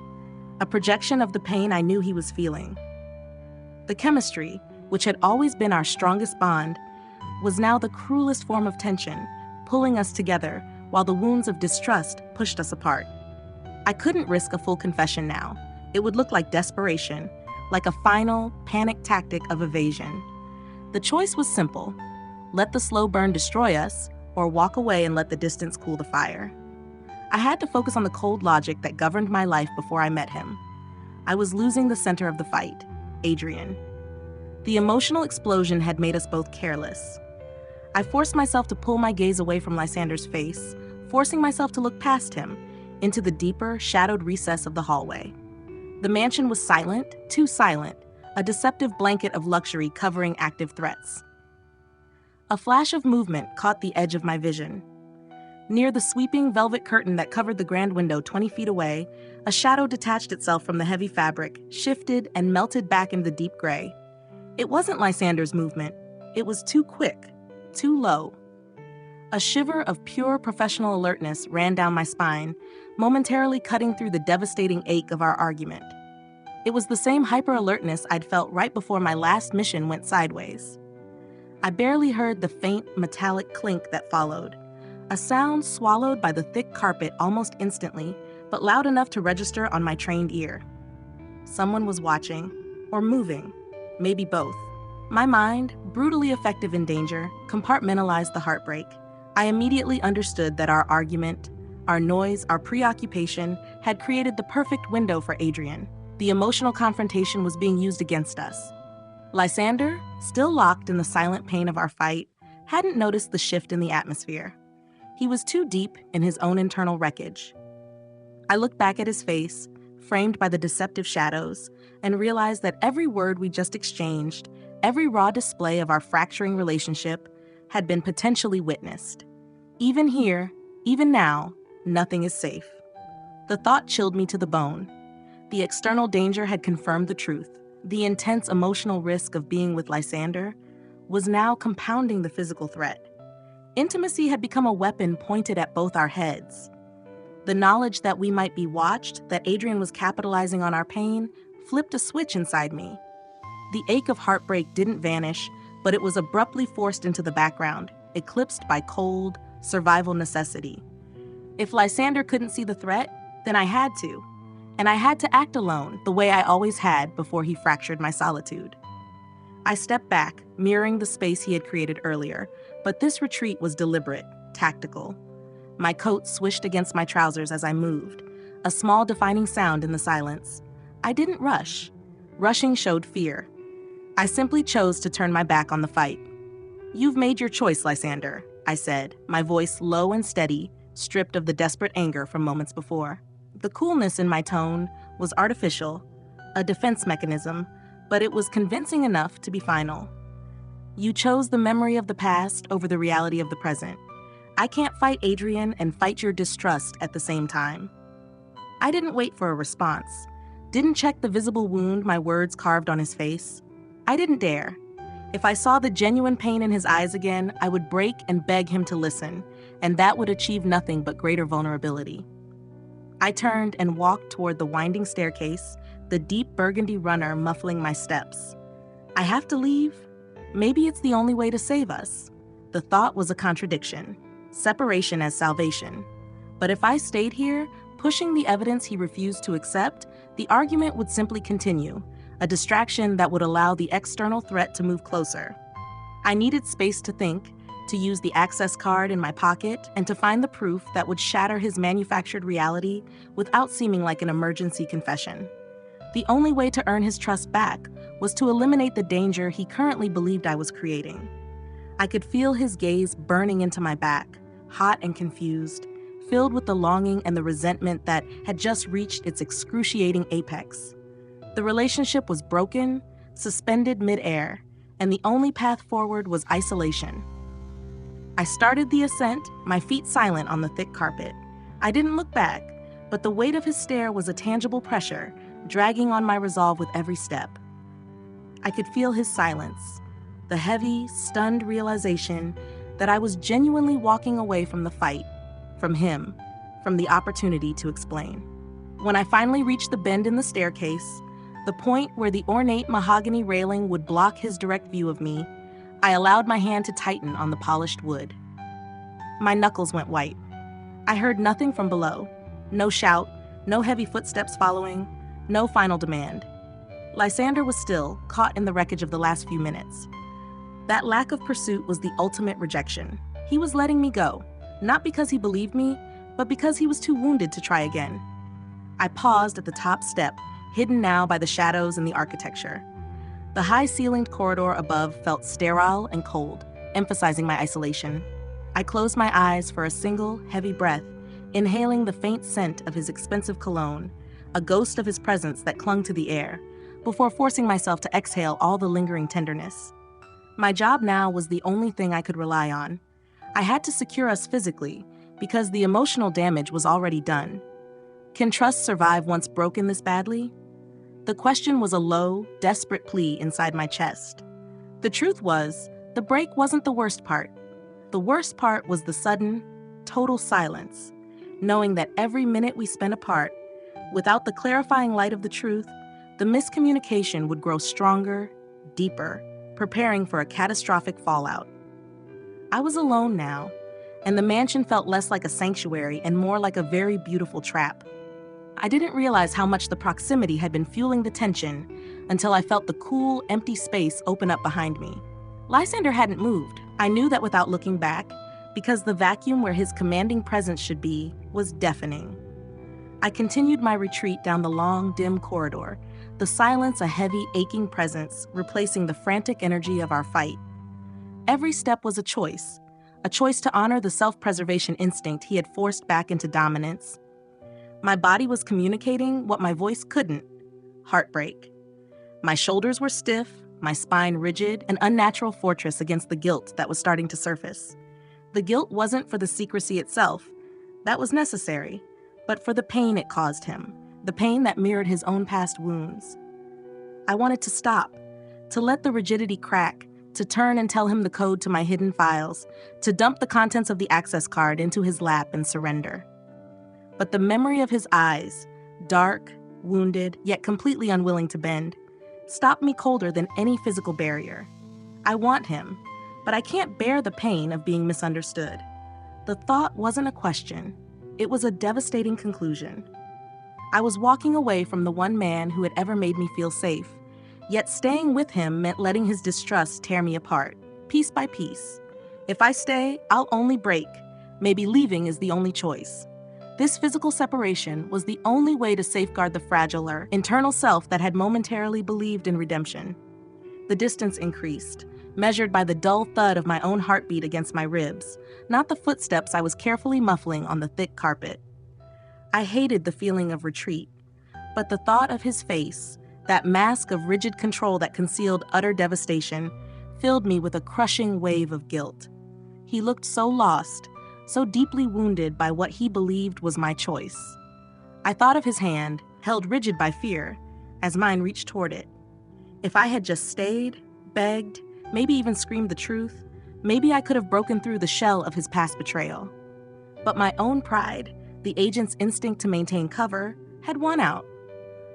[SPEAKER 1] A projection of the pain I knew he was feeling. The chemistry, which had always been our strongest bond, was now the cruelest form of tension, pulling us together while the wounds of distrust pushed us apart. I couldn't risk a full confession now. It would look like desperation, like a final, panic tactic of evasion. The choice was simple: let the slow burn destroy us, or walk away and let the distance cool the fire. I had to focus on the cold logic that governed my life before I met him. I was losing the center of the fight, Adrian. The emotional explosion had made us both careless. I forced myself to pull my gaze away from Lysander's face, forcing myself to look past him, into the deeper, shadowed recess of the hallway. The mansion was silent, too silent, a deceptive blanket of luxury covering active threats. A flash of movement caught the edge of my vision. Near the sweeping velvet curtain that covered the grand window 20 feet away, a shadow detached itself from the heavy fabric, shifted and melted back into the deep gray. It wasn't Lysander's movement. It was too quick, too low. A shiver of pure professional alertness ran down my spine, momentarily cutting through the devastating ache of our argument. It was the same hyper-alertness I'd felt right before my last mission went sideways. I barely heard the faint, metallic clink that followed, a sound swallowed by the thick carpet almost instantly, but loud enough to register on my trained ear. Someone was watching, or moving, maybe both. My mind, brutally effective in danger, compartmentalized the heartbreak. I immediately understood that our argument, our noise, our preoccupation had created the perfect window for Adrian. The emotional confrontation was being used against us. Lysander, still locked in the silent pain of our fight, hadn't noticed the shift in the atmosphere. He was too deep in his own internal wreckage. I looked back at his face, framed by the deceptive shadows, and realized that every word we just exchanged, every raw display of our fracturing relationship, had been potentially witnessed. Even here, even now, nothing is safe. The thought chilled me to the bone. The external danger had confirmed the truth. The intense emotional risk of being with Lysander was now compounding the physical threat. Intimacy had become a weapon pointed at both our heads. The knowledge that we might be watched, that Adrian was capitalizing on our pain, flipped a switch inside me. The ache of heartbreak didn't vanish, but it was abruptly forced into the background, eclipsed by cold, survival necessity. If Lysander couldn't see the threat, then I had to. And I had to act alone, the way I always had before he fractured my solitude. I stepped back, mirroring the space he had created earlier, but this retreat was deliberate, tactical. My coat swished against my trousers as I moved, a small defining sound in the silence. I didn't rush. Rushing showed fear. I simply chose to turn my back on the fight. "You've made your choice, Lysander," I said, my voice low and steady, stripped of the desperate anger from moments before. The coolness in my tone was artificial, a defense mechanism, but it was convincing enough to be final. "You chose the memory of the past over the reality of the present. I can't fight Adrian and fight your distrust at the same time." I didn't wait for a response, didn't check the visible wound my words carved on his face. I didn't dare. If I saw the genuine pain in his eyes again, I would break and beg him to listen, and that would achieve nothing but greater vulnerability. I turned and walked toward the winding staircase, the deep burgundy runner muffling my steps. I have to leave? Maybe it's the only way to save us. The thought was a contradiction. Separation as salvation. But if I stayed here, pushing the evidence he refused to accept, the argument would simply continue, a distraction that would allow the external threat to move closer. I needed space to think, to use the access card in my pocket, and to find the proof that would shatter his manufactured reality without seeming like an emergency confession. The only way to earn his trust back was to eliminate the danger he currently believed I was creating. I could feel his gaze burning into my back, hot and confused, filled with the longing and the resentment that had just reached its excruciating apex. The relationship was broken, suspended mid-air, and the only path forward was isolation. I started the ascent, my feet silent on the thick carpet. I didn't look back, but the weight of his stare was a tangible pressure, dragging on my resolve with every step. I could feel his silence, the heavy, stunned realization that I was genuinely walking away from the fight, from him, from the opportunity to explain. When I finally reached the bend in the staircase, the point where the ornate mahogany railing would block his direct view of me, I allowed my hand to tighten on the polished wood. My knuckles went white. I heard nothing from below. No shout, no heavy footsteps following, no final demand. Lysander was still, caught in the wreckage of the last few minutes. That lack of pursuit was the ultimate rejection. He was letting me go, not because he believed me, but because he was too wounded to try again. I paused at the top step, hidden now by the shadows and the architecture. The high-ceilinged corridor above felt sterile and cold, emphasizing my isolation. I closed my eyes for a single, heavy breath, inhaling the faint scent of his expensive cologne, a ghost of his presence that clung to the air, before forcing myself to exhale all the lingering tenderness. My job now was the only thing I could rely on. I had to secure us physically, because the emotional damage was already done. Can trust survive once broken this badly? The question was a low, desperate plea inside my chest. The truth was, the break wasn't the worst part. The worst part was the sudden, total silence, knowing that every minute we spent apart, without the clarifying light of the truth, the miscommunication would grow stronger, deeper, preparing for a catastrophic fallout. I was alone now, and the mansion felt less like a sanctuary and more like a very beautiful trap. I didn't realize how much the proximity had been fueling the tension until I felt the cool, empty space open up behind me. Lysander hadn't moved. I knew that without looking back, because the vacuum where his commanding presence should be was deafening. I continued my retreat down the long, dim corridor, the silence a heavy, aching presence replacing the frantic energy of our fight. Every step was a choice to honor the self-preservation instinct he had forced back into dominance. My body was communicating what my voice couldn't: heartbreak. My shoulders were stiff, my spine rigid, an unnatural fortress against the guilt that was starting to surface. The guilt wasn't for the secrecy itself. That was necessary, but for the pain it caused him, the pain that mirrored his own past wounds. I wanted to stop, to let the rigidity crack, to turn and tell him the code to my hidden files, to dump the contents of the access card into his lap and surrender. But the memory of his eyes, dark, wounded, yet completely unwilling to bend, stopped me colder than any physical barrier. I want him, but I can't bear the pain of being misunderstood. The thought wasn't a question. It was a devastating conclusion. I was walking away from the one man who had ever made me feel safe, yet staying with him meant letting his distrust tear me apart, piece by piece. If I stay, I'll only break. Maybe leaving is the only choice. This physical separation was the only way to safeguard the fragiler, internal self that had momentarily believed in redemption. The distance increased, measured by the dull thud of my own heartbeat against my ribs, not the footsteps I was carefully muffling on the thick carpet. I hated the feeling of retreat, but the thought of his face, that mask of rigid control that concealed utter devastation, filled me with a crushing wave of guilt. He looked so lost, so deeply wounded by what he believed was my choice. I thought of his hand, held rigid by fear, as mine reached toward it. If I had just stayed, begged, maybe even screamed the truth, maybe I could have broken through the shell of his past betrayal. But my own pride, the agent's instinct to maintain cover, had won out.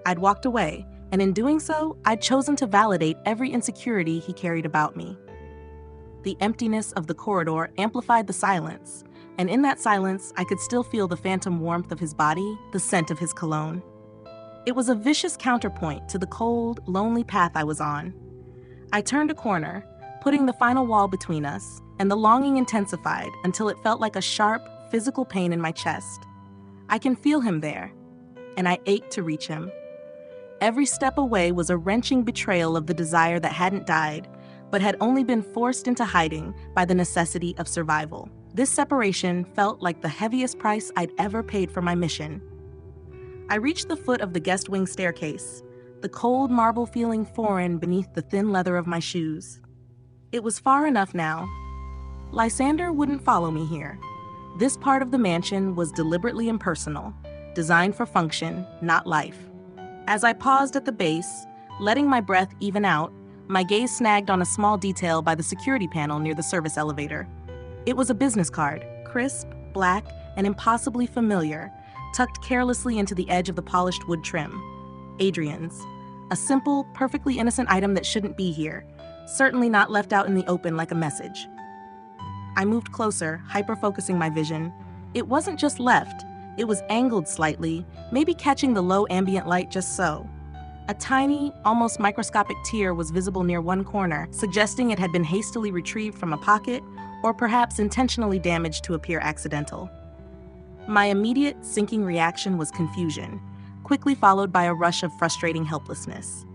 [SPEAKER 1] I'd walked away, and in doing so, I'd chosen to validate every insecurity he carried about me. The emptiness of the corridor amplified the silence, and in that silence, I could still feel the phantom warmth of his body, the scent of his cologne. It was a vicious counterpoint to the cold, lonely path I was on. I turned a corner, putting the final wall between us, and the longing intensified until it felt like a sharp, physical pain in my chest. I can feel him there, and I ached to reach him. Every step away was a wrenching betrayal of the desire that hadn't died, but had only been forced into hiding by the necessity of survival. This separation felt like the heaviest price I'd ever paid for my mission. I reached the foot of the guest wing staircase, the cold marble feeling foreign beneath the thin leather of my shoes. It was far enough now. Lysander wouldn't follow me here. This part of the mansion was deliberately impersonal, designed for function, not life. As I paused at the base, letting my breath even out, my gaze snagged on a small detail by the security panel near the service elevator. It was a business card, crisp, black, and impossibly familiar, tucked carelessly into the edge of the polished wood trim. Adrian's. A simple, perfectly innocent item that shouldn't be here, certainly not left out in the open like a message. I moved closer, hyper-focusing my vision. It wasn't just left, it was angled slightly, maybe catching the low ambient light just so. A tiny, almost microscopic tear was visible near one corner, suggesting it had been hastily retrieved from a pocket or perhaps intentionally damaged to appear accidental. My immediate, sinking reaction was confusion, quickly followed by a rush of frustrating helplessness.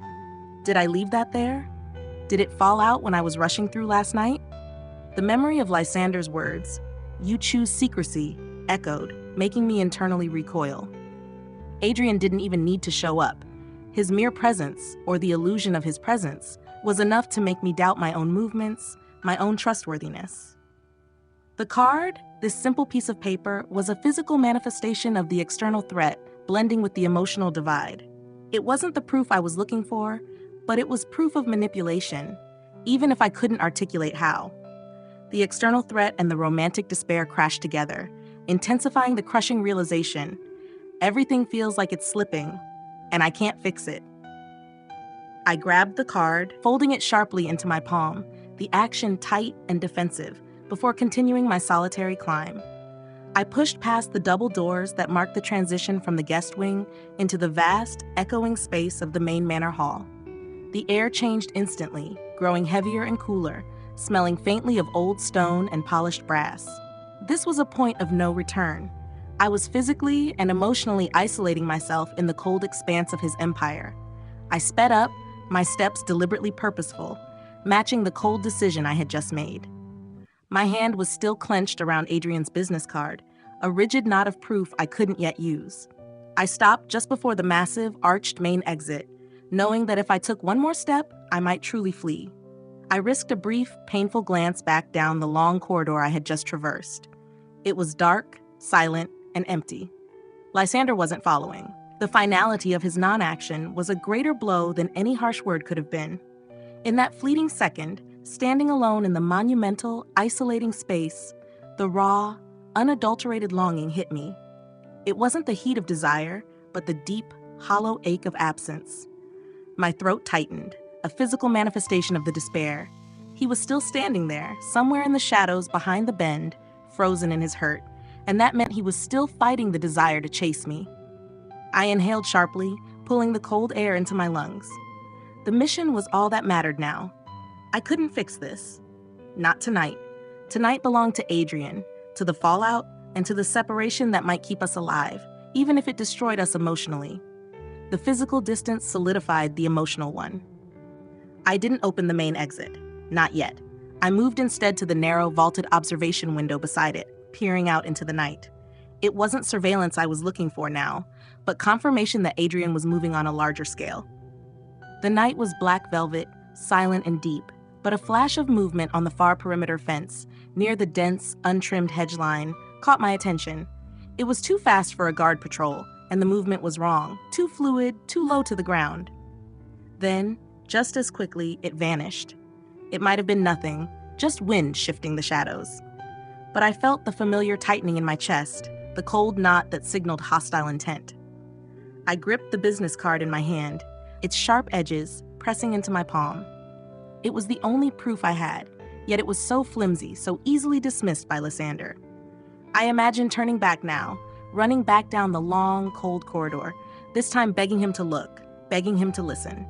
[SPEAKER 1] Did I leave that there? Did it fall out when I was rushing through last night? The memory of Lysander's words, "You choose secrecy," echoed, making me internally recoil. Adrian didn't even need to show up. His mere presence, or the illusion of his presence, was enough to make me doubt my own movements, my own trustworthiness. The card, this simple piece of paper, was a physical manifestation of the external threat, blending with the emotional divide. It wasn't the proof I was looking for, but it was proof of manipulation, even if I couldn't articulate how. The external threat and the romantic despair crashed together, intensifying the crushing realization. Everything feels like it's slipping, and I can't fix it. I grabbed the card, folding it sharply into my palm, the action tight and defensive, before continuing my solitary climb. I pushed past the double doors that marked the transition from the guest wing into the vast, echoing space of the main manor hall. The air changed instantly, growing heavier and cooler, smelling faintly of old stone and polished brass. This was a point of no return. I was physically and emotionally isolating myself in the cold expanse of his empire. I sped up, my steps deliberately purposeful, matching the cold decision I had just made. My hand was still clenched around Adrian's business card, a rigid knot of proof I couldn't yet use. I stopped just before the massive, arched main exit, knowing that if I took one more step, I might truly flee. I risked a brief, painful glance back down the long corridor I had just traversed. It was dark, silent, and empty. Lysander wasn't following. The finality of his non-action was a greater blow than any harsh word could have been. In that fleeting second, standing alone in the monumental, isolating space, the raw, unadulterated longing hit me. It wasn't the heat of desire, but the deep, hollow ache of absence. My throat tightened, a physical manifestation of the despair. He was still standing there, somewhere in the shadows behind the bend, frozen in his hurt, and that meant he was still fighting the desire to chase me. I inhaled sharply, pulling the cold air into my lungs. The mission was all that mattered now. I couldn't fix this. Not tonight. Tonight belonged to Adrian, to the fallout, and to the separation that might keep us alive, even if it destroyed us emotionally. The physical distance solidified the emotional one. I didn't open the main exit. Not yet. I moved instead to the narrow, vaulted observation window beside it, peering out into the night. It wasn't surveillance I was looking for now, but confirmation that Adrian was moving on a larger scale. The night was black velvet, silent and deep, but a flash of movement on the far perimeter fence, near the dense, untrimmed hedge line, caught my attention. It was too fast for a guard patrol, and the movement was wrong, too fluid, too low to the ground. Then, just as quickly, it vanished. It might have been nothing, just wind shifting the shadows. But I felt the familiar tightening in my chest, the cold knot that signaled hostile intent. I gripped the business card in my hand, its sharp edges pressing into my palm. It was the only proof I had, yet it was so flimsy, so easily dismissed by Lysander. I imagined turning back now, running back down the long, cold corridor, this time begging him to look, begging him to listen.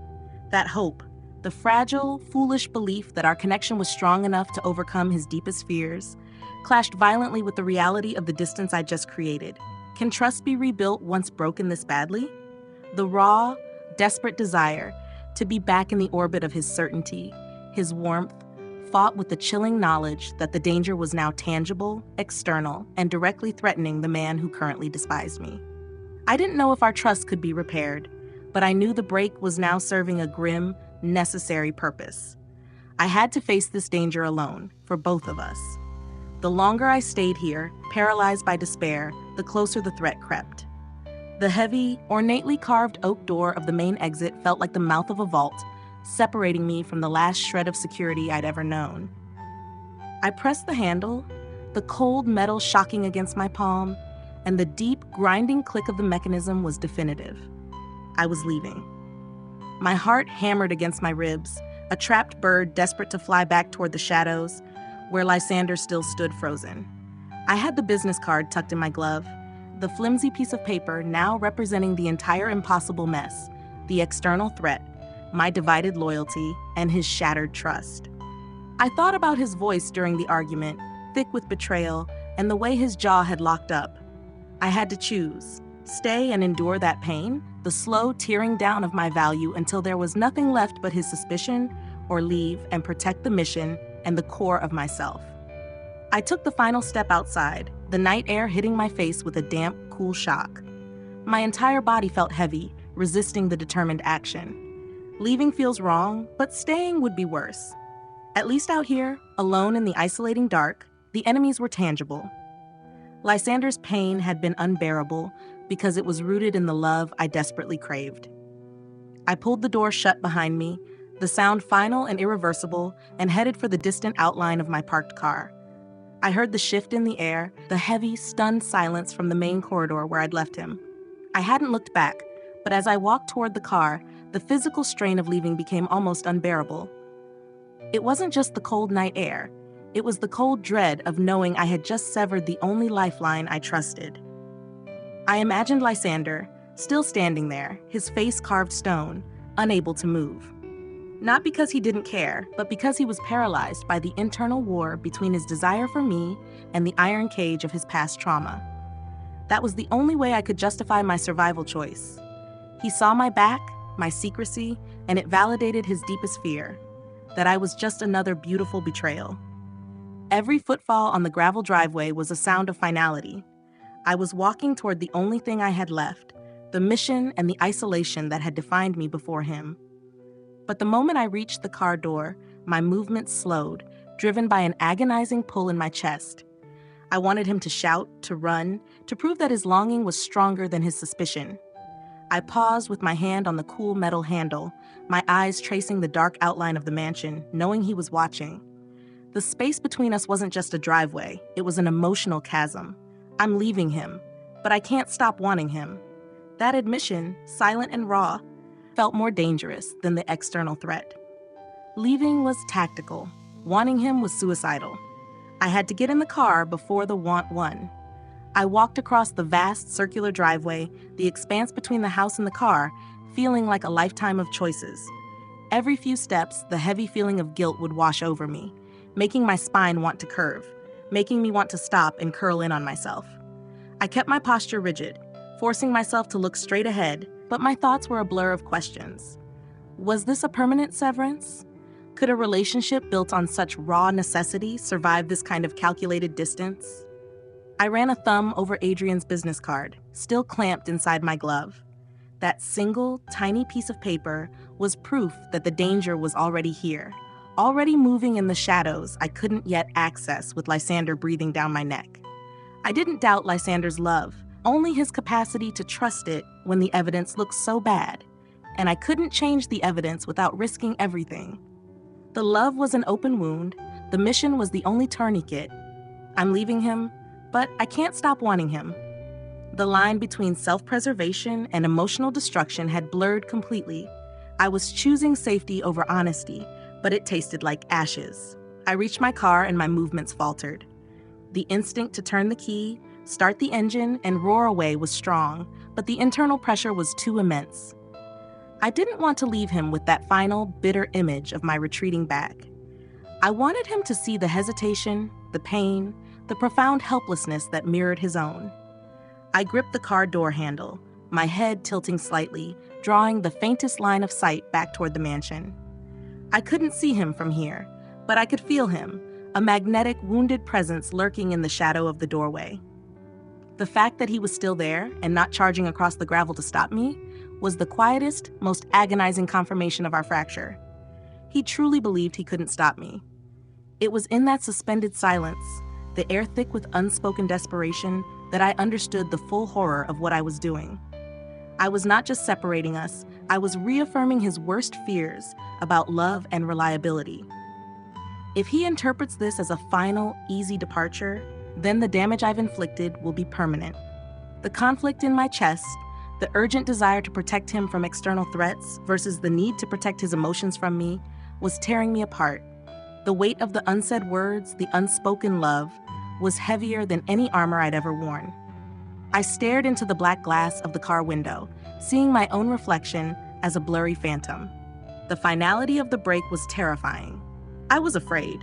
[SPEAKER 1] That hope, the fragile, foolish belief that our connection was strong enough to overcome his deepest fears, clashed violently with the reality of the distance I just created. Can trust be rebuilt once broken this badly? The raw, desperate desire to be back in the orbit of his certainty, his warmth, fought with the chilling knowledge that the danger was now tangible, external, and directly threatening the man who currently despised me. I didn't know if our trust could be repaired, but I knew the break was now serving a grim, necessary purpose. I had to face this danger alone, for both of us. The longer I stayed here, paralyzed by despair, the closer the threat crept. The heavy, ornately carved oak door of the main exit felt like the mouth of a vault, separating me from the last shred of security I'd ever known. I pressed the handle, the cold metal shocking against my palm, and the deep, grinding click of the mechanism was definitive. I was leaving. My heart hammered against my ribs, a trapped bird desperate to fly back toward the shadows, where Lysander still stood frozen. I had the business card tucked in my glove, the flimsy piece of paper now representing the entire impossible mess, the external threat, my divided loyalty, and his shattered trust. I thought about his voice during the argument, thick with betrayal, and the way his jaw had locked up. I had to choose, stay and endure that pain, the slow tearing down of my value until there was nothing left but his suspicion, or leave and protect the mission and the core of myself. I took the final step outside, the night air hitting my face with a damp, cool shock. My entire body felt heavy, resisting the determined action. Leaving feels wrong, but staying would be worse. At least out here, alone in the isolating dark, the enemies were tangible. Lysander's pain had been unbearable because it was rooted in the love I desperately craved. I pulled the door shut behind me, the sound final and irreversible, and headed for the distant outline of my parked car. I heard the shift in the air, the heavy, stunned silence from the main corridor where I'd left him. I hadn't looked back, but as I walked toward the car, the physical strain of leaving became almost unbearable. It wasn't just the cold night air. It was the cold dread of knowing I had just severed the only lifeline I trusted. I imagined Lysander, still standing there, his face carved stone, unable to move. Not because he didn't care, but because he was paralyzed by the internal war between his desire for me and the iron cage of his past trauma. That was the only way I could justify my survival choice. He saw my back, my secrecy, and it validated his deepest fear, that I was just another beautiful betrayal. Every footfall on the gravel driveway was a sound of finality. I was walking toward the only thing I had left, the mission and the isolation that had defined me before him. But the moment I reached the car door, my movement slowed, driven by an agonizing pull in my chest. I wanted him to shout, to run, to prove that his longing was stronger than his suspicion. I paused with my hand on the cool metal handle, my eyes tracing the dark outline of the mansion, knowing he was watching. The space between us wasn't just a driveway, it was an emotional chasm. I'm leaving him, but I can't stop wanting him. That admission, silent and raw, felt more dangerous than the external threat. Leaving was tactical. Wanting him was suicidal. I had to get in the car before the want won. I walked across the vast circular driveway, the expanse between the house and the car, feeling like a lifetime of choices. Every few steps, the heavy feeling of guilt would wash over me, making my spine want to curve, making me want to stop and curl in on myself. I kept my posture rigid, forcing myself to look straight ahead, but my thoughts were a blur of questions. Was this a permanent severance? Could a relationship built on such raw necessity survive this kind of calculated distance? I ran a thumb over Adrian's business card, still clamped inside my glove. That single, tiny piece of paper was proof that the danger was already here, already moving in the shadows I couldn't yet access with Lysander breathing down my neck. I didn't doubt Lysander's love, only his capacity to trust it when the evidence looked so bad, and I couldn't change the evidence without risking everything. The love was an open wound, the mission was the only tourniquet. I'm leaving him, but I can't stop wanting him. The line between self-preservation and emotional destruction had blurred completely. I was choosing safety over honesty, but it tasted like ashes. I reached my car and my movements faltered. The instinct to turn the key, start the engine, and roar away was strong, but the internal pressure was too immense. I didn't want to leave him with that final, bitter image of my retreating back. I wanted him to see the hesitation, the pain, the profound helplessness that mirrored his own. I gripped the car door handle, my head tilting slightly, drawing the faintest line of sight back toward the mansion. I couldn't see him from here, but I could feel him, a magnetic, wounded presence lurking in the shadow of the doorway. The fact that he was still there and not charging across the gravel to stop me was the quietest, most agonizing confirmation of our fracture. He truly believed he couldn't stop me. It was in that suspended silence, the air thick with unspoken desperation, that I understood the full horror of what I was doing. I was not just separating us, I was reaffirming his worst fears about love and reliability. If he interprets this as a final, easy departure, then the damage I've inflicted will be permanent. The conflict in my chest, the urgent desire to protect him from external threats versus the need to protect his emotions from me, was tearing me apart. The weight of the unsaid words, the unspoken love, was heavier than any armor I'd ever worn. I stared into the black glass of the car window, seeing my own reflection as a blurry phantom. The finality of the break was terrifying. I was afraid,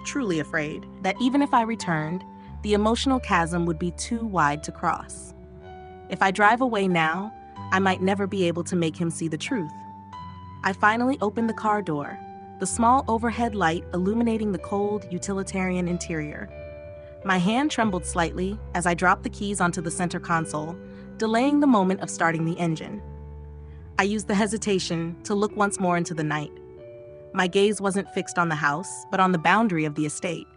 [SPEAKER 1] truly afraid, that even if I returned, the emotional chasm would be too wide to cross. If I drive away now, I might never be able to make him see the truth. I finally opened the car door, the small overhead light illuminating the cold, utilitarian interior. My hand trembled slightly as I dropped the keys onto the center console, delaying the moment of starting the engine. I used the hesitation to look once more into the night. My gaze wasn't fixed on the house, but on the boundary of the estate,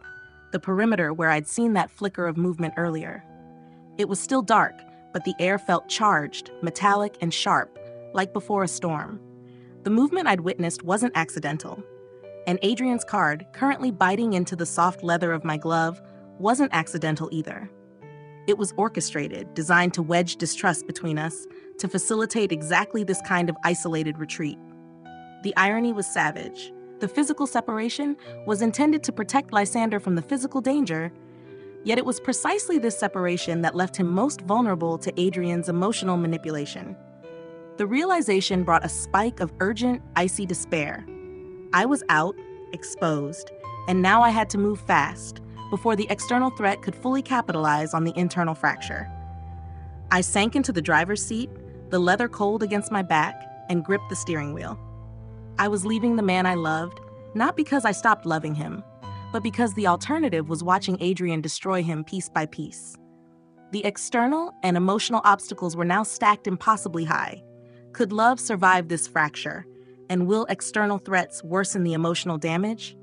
[SPEAKER 1] the perimeter where I'd seen that flicker of movement earlier. It was still dark, but the air felt charged, metallic, and sharp, like before a storm. The movement I'd witnessed wasn't accidental. And Adrian's card, currently biting into the soft leather of my glove, wasn't accidental either. It was orchestrated, designed to wedge distrust between us, to facilitate exactly this kind of isolated retreat. The irony was savage. The physical separation was intended to protect Lysander from the physical danger, yet it was precisely this separation that left him most vulnerable to Adrian's emotional manipulation. The realization brought a spike of urgent, icy despair. I was out, exposed, and now I had to move fast before the external threat could fully capitalize on the internal fracture. I sank into the driver's seat, the leather cold against my back, and gripped the steering wheel. I was leaving the man I loved, not because I stopped loving him, but because the alternative was watching Adrian destroy him piece by piece. The external and emotional obstacles were now stacked impossibly high. Could love survive this fracture? And will external threats worsen the emotional damage?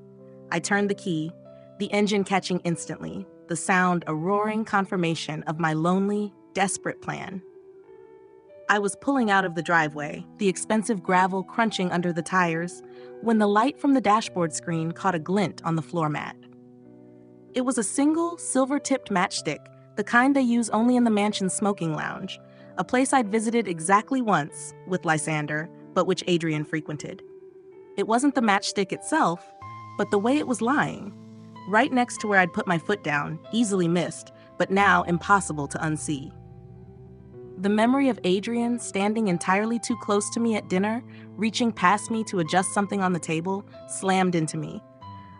[SPEAKER 1] I turned the key, the engine catching instantly, the sound a roaring confirmation of my lonely, desperate plan. I was pulling out of the driveway, the expensive gravel crunching under the tires, when the light from the dashboard screen caught a glint on the floor mat. It was a single, silver-tipped matchstick, the kind they use only in the mansion's smoking lounge, a place I'd visited exactly once with Lysander, but which Adrian frequented. It wasn't the matchstick itself, but the way it was lying, right next to where I'd put my foot down, easily missed, but now impossible to unsee. The memory of Adrian standing entirely too close to me at dinner, reaching past me to adjust something on the table, slammed into me.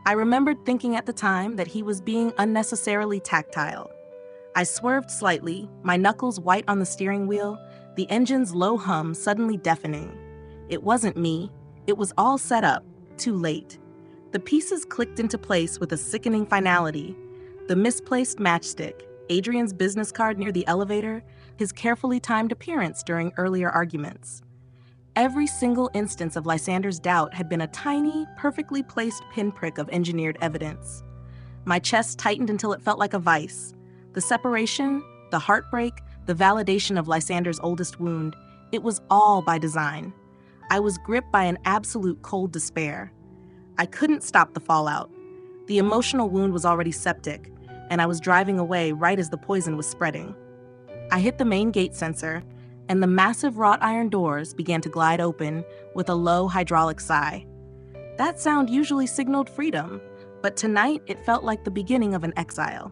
[SPEAKER 1] I remembered thinking at the time that he was being unnecessarily tactile. I swerved slightly, my knuckles white on the steering wheel, the engine's low hum suddenly deafening. It wasn't me. It was all set up, too late. The pieces clicked into place with a sickening finality. The misplaced matchstick, Adrian's business card near the elevator, his carefully timed appearance during earlier arguments. Every single instance of Lysander's doubt had been a tiny, perfectly placed pinprick of engineered evidence. My chest tightened until it felt like a vice. The separation, the heartbreak, the validation of Lysander's oldest wound, it was all by design. I was gripped by an absolute cold despair. I couldn't stop the fallout. The emotional wound was already septic, and I was driving away right as the poison was spreading. I hit the main gate sensor, and the massive wrought iron doors began to glide open with a low hydraulic sigh. That sound usually signaled freedom, but tonight it felt like the beginning of an exile.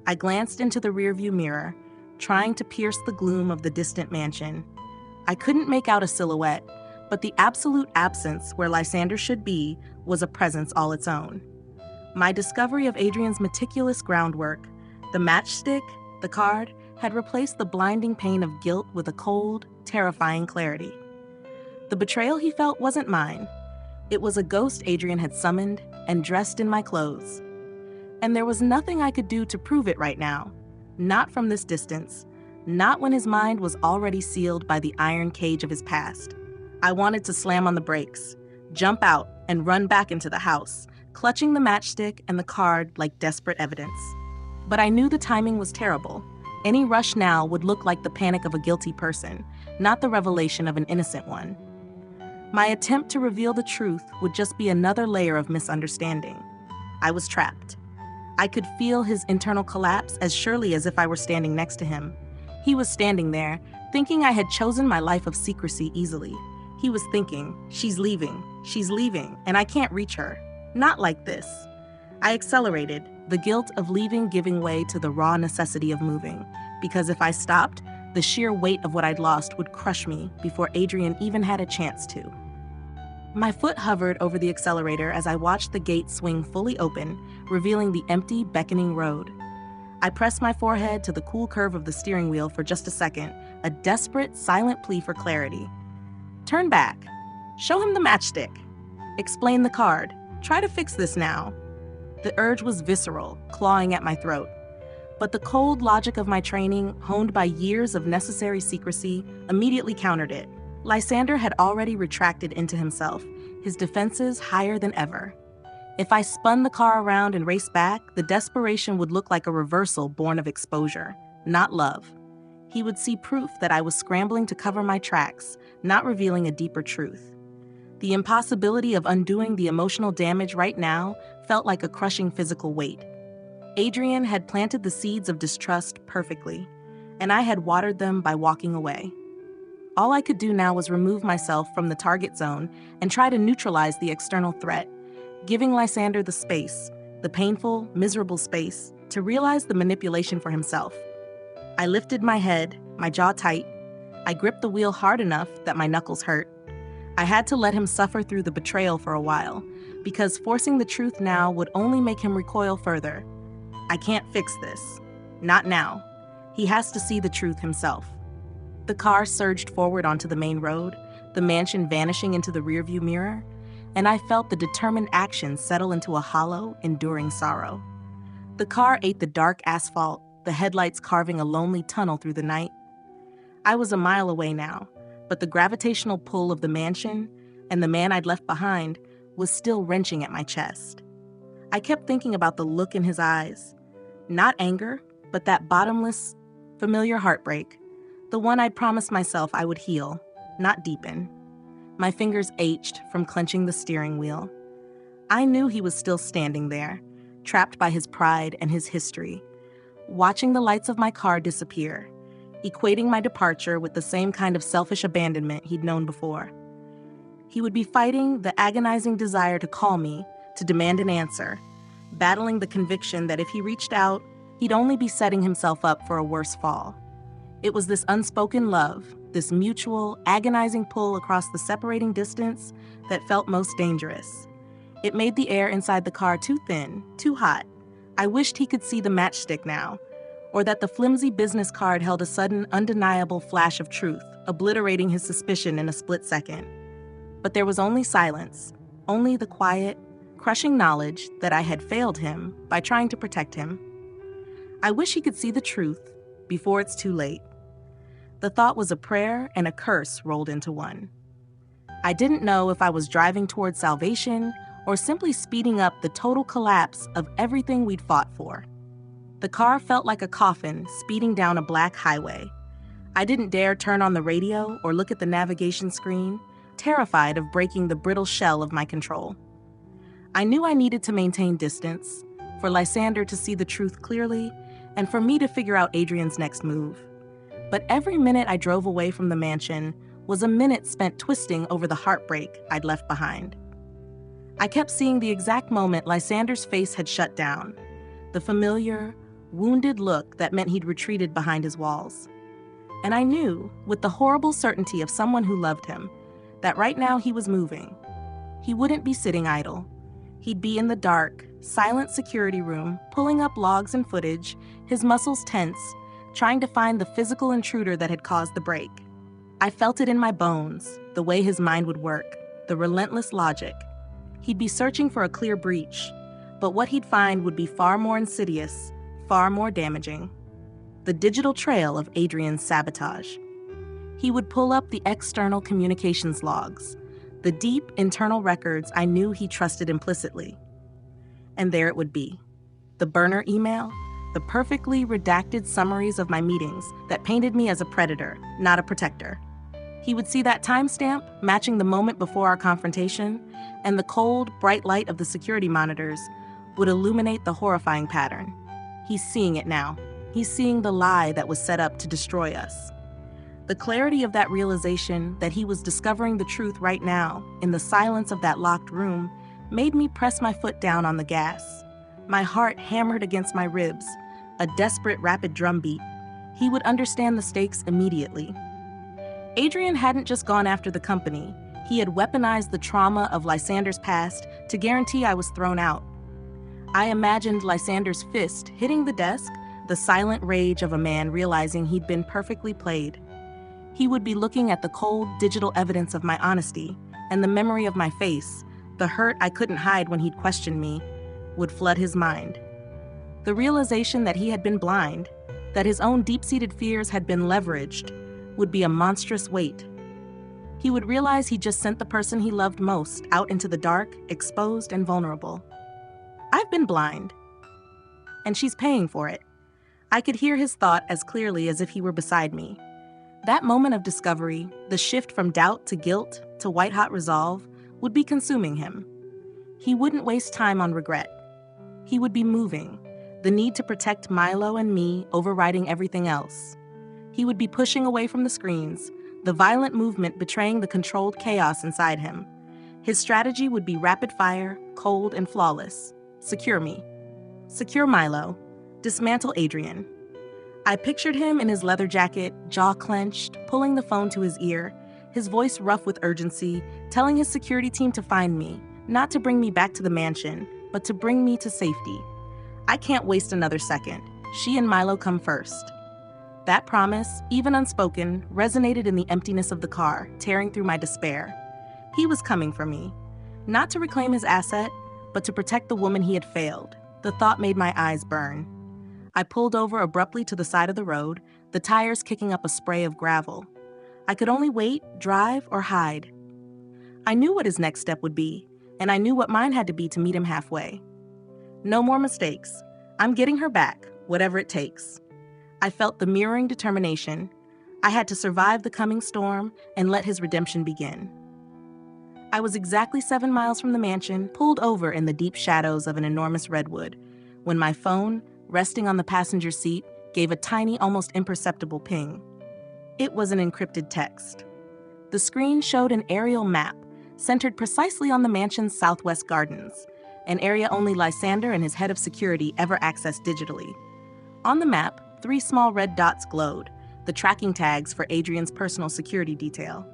[SPEAKER 1] I glanced into the rearview mirror, trying to pierce the gloom of the distant mansion. I couldn't make out a silhouette, but the absolute absence where Lysander should be was a presence all its own. My discovery of Adrian's meticulous groundwork, the matchstick, the card, had replaced the blinding pain of guilt with a cold, terrifying clarity. The betrayal he felt wasn't mine. It was a ghost Adrian had summoned and dressed in my clothes. And there was nothing I could do to prove it right now. Not from this distance. Not when his mind was already sealed by the iron cage of his past. I wanted to slam on the brakes, jump out, and run back into the house, clutching the matchstick and the card like desperate evidence. But I knew the timing was terrible. Any rush now would look like the panic of a guilty person, not the revelation of an innocent one. My attempt to reveal the truth would just be another layer of misunderstanding. I was trapped. I could feel his internal collapse as surely as if I were standing next to him. He was standing there, thinking I had chosen my life of secrecy easily. He was thinking, she's leaving, and I can't reach her. Not like this. I accelerated, the guilt of leaving giving way to the raw necessity of moving, because if I stopped, the sheer weight of what I'd lost would crush me before Adrian even had a chance to. My foot hovered over the accelerator as I watched the gate swing fully open, revealing the empty, beckoning road. I pressed my forehead to the cool curve of the steering wheel for just a second, a desperate, silent plea for clarity. Turn back. Show him the matchstick. Explain the card. Try to fix this now. The urge was visceral, clawing at my throat. But the cold logic of my training, honed by years of necessary secrecy, immediately countered it. Lysander had already retracted into himself, his defenses higher than ever. If I spun the car around and raced back, the desperation would look like a reversal born of exposure, not love. He would see proof that I was scrambling to cover my tracks, not revealing a deeper truth. The impossibility of undoing the emotional damage right now felt like a crushing physical weight. Adrian had planted the seeds of distrust perfectly, and I had watered them by walking away. All I could do now was remove myself from the target zone and try to neutralize the external threat, giving Lysander the space, the painful, miserable space, to realize the manipulation for himself. I lifted my head, my jaw tight. I gripped the wheel hard enough that my knuckles hurt. I had to let him suffer through the betrayal for a while, because forcing the truth now would only make him recoil further. I can't fix this. Not now. He has to see the truth himself. The car surged forward onto the main road, the mansion vanishing into the rearview mirror, and I felt the determined action settle into a hollow, enduring sorrow. The car ate the dark asphalt, the headlights carving a lonely tunnel through the night. I was a mile away now, but the gravitational pull of the mansion and the man I'd left behind was still wrenching at my chest. I kept thinking about the look in his eyes. Not anger, but that bottomless, familiar heartbreak, the one I'd promised myself I would heal, not deepen. My fingers ached from clenching the steering wheel. I knew he was still standing there, trapped by his pride and his history, watching the lights of my car disappear, equating my departure with the same kind of selfish abandonment he'd known before. He would be fighting the agonizing desire to call me, to demand an answer, battling the conviction that if he reached out, he'd only be setting himself up for a worse fall. It was this unspoken love, this mutual, agonizing pull across the separating distance that felt most dangerous. It made the air inside the car too thin, too hot. I wished he could see the matchstick now, or that the flimsy business card held a sudden, undeniable flash of truth, obliterating his suspicion in a split second. But there was only silence, only the quiet, crushing knowledge that I had failed him by trying to protect him. I wish he could see the truth before it's too late. The thought was a prayer and a curse rolled into one. I didn't know if I was driving toward salvation or simply speeding up the total collapse of everything we'd fought for. The car felt like a coffin speeding down a black highway. I didn't dare turn on the radio or look at the navigation screen, terrified of breaking the brittle shell of my control. I knew I needed to maintain distance, for Lysander to see the truth clearly, and for me to figure out Adrian's next move. But every minute I drove away from the mansion was a minute spent twisting over the heartbreak I'd left behind. I kept seeing the exact moment Lysander's face had shut down, the familiar, wounded look that meant he'd retreated behind his walls. And I knew, with the horrible certainty of someone who loved him, that right now he was moving. He wouldn't be sitting idle. He'd be in the dark, silent security room, pulling up logs and footage, his muscles tense, trying to find the physical intruder that had caused the break. I felt it in my bones, the way his mind would work, the relentless logic. He'd be searching for a clear breach, but what he'd find would be far more insidious, far more damaging. The digital trail of Adrian's sabotage. He would pull up the external communications logs, the deep internal records I knew he trusted implicitly. And there it would be, the burner email, the perfectly redacted summaries of my meetings that painted me as a predator, not a protector. He would see that timestamp matching the moment before our confrontation, and the cold, bright light of the security monitors would illuminate the horrifying pattern. He's seeing it now. He's seeing the lie that was set up to destroy us. The clarity of that realization that he was discovering the truth right now, in the silence of that locked room, made me press my foot down on the gas. My heart hammered against my ribs, a desperate, rapid drumbeat. He would understand the stakes immediately. Adrian hadn't just gone after the company. He had weaponized the trauma of Lysander's past to guarantee I was thrown out. I imagined Lysander's fist hitting the desk, the silent rage of a man realizing he'd been perfectly played. He would be looking at the cold, digital evidence of my honesty, and the memory of my face, the hurt I couldn't hide when he'd questioned me, would flood his mind. The realization that he had been blind, that his own deep-seated fears had been leveraged, would be a monstrous weight. He would realize he just sent the person he loved most out into the dark, exposed and vulnerable. I've been blind, and she's paying for it. I could hear his thought as clearly as if he were beside me. That moment of discovery, the shift from doubt to guilt to white-hot resolve, would be consuming him. He wouldn't waste time on regret. He would be moving, the need to protect Milo and me overriding everything else. He would be pushing away from the screens, the violent movement betraying the controlled chaos inside him. His strategy would be rapid fire, cold and flawless. Secure me. Secure Milo. Dismantle Adrian. I pictured him in his leather jacket, jaw clenched, pulling the phone to his ear, his voice rough with urgency, telling his security team to find me, not to bring me back to the mansion, but to bring me to safety. I can't waste another second. She and Milo come first. That promise, even unspoken, resonated in the emptiness of the car, tearing through my despair. He was coming for me, not to reclaim his asset, but to protect the woman he had failed. The thought made my eyes burn. I pulled over abruptly to the side of the road, the tires kicking up a spray of gravel. I could only wait, drive, or hide. I knew what his next step would be, and I knew what mine had to be to meet him halfway. No more mistakes. I'm getting her back, whatever it takes. I felt the mirroring determination. I had to survive the coming storm and let his redemption begin. I was exactly 7 miles from the mansion, pulled over in the deep shadows of an enormous redwood, when my phone, resting on the passenger seat, gave a tiny, almost imperceptible ping. It was an encrypted text. The screen showed an aerial map centered precisely on the mansion's southwest gardens, an area only Lysander and his head of security ever accessed digitally. On the map, 3 small red dots glowed, the tracking tags for Adrian's personal security detail.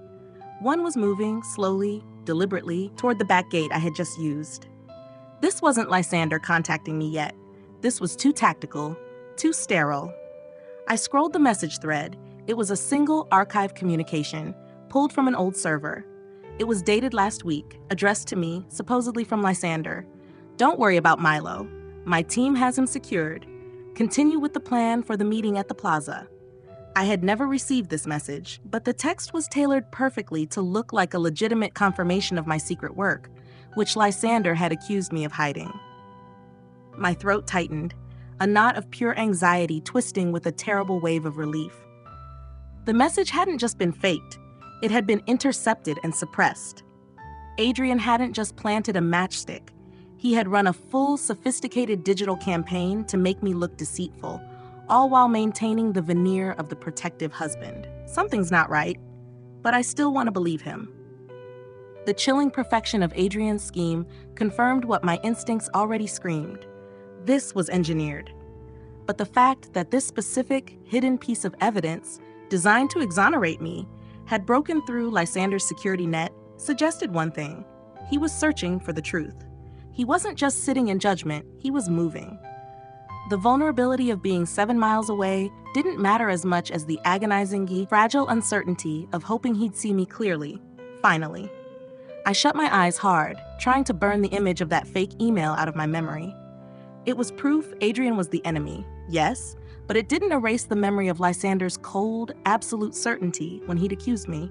[SPEAKER 1] One was moving, slowly, deliberately, toward the back gate I had just used. This wasn't Lysander contacting me yet. This was too tactical, too sterile. I scrolled the message thread. It was a single archived communication, pulled from an old server. It was dated last week, addressed to me, supposedly from Lysander. Don't worry about Milo. My team has him secured. Continue with the plan for the meeting at the plaza. I had never received this message, but the text was tailored perfectly to look like a legitimate confirmation of my secret work, which Lysander had accused me of hiding. My throat tightened, a knot of pure anxiety twisting with a terrible wave of relief. The message hadn't just been faked, it had been intercepted and suppressed. Adrian hadn't just planted a matchstick, he had run a full, sophisticated digital campaign to make me look deceitful, all while maintaining the veneer of the protective husband. Something's not right, but I still want to believe him. The chilling perfection of Adrian's scheme confirmed what my instincts already screamed. This was engineered. But the fact that this specific, hidden piece of evidence, designed to exonerate me, had broken through Lysander's security net suggested one thing. He was searching for the truth. He wasn't just sitting in judgment, he was moving. The vulnerability of being 7 miles away didn't matter as much as the agonizingly fragile uncertainty of hoping he'd see me clearly, finally. I shut my eyes hard, trying to burn the image of that fake email out of my memory. It was proof Adrian was the enemy, yes, but it didn't erase the memory of Lysander's cold, absolute certainty when he'd accused me.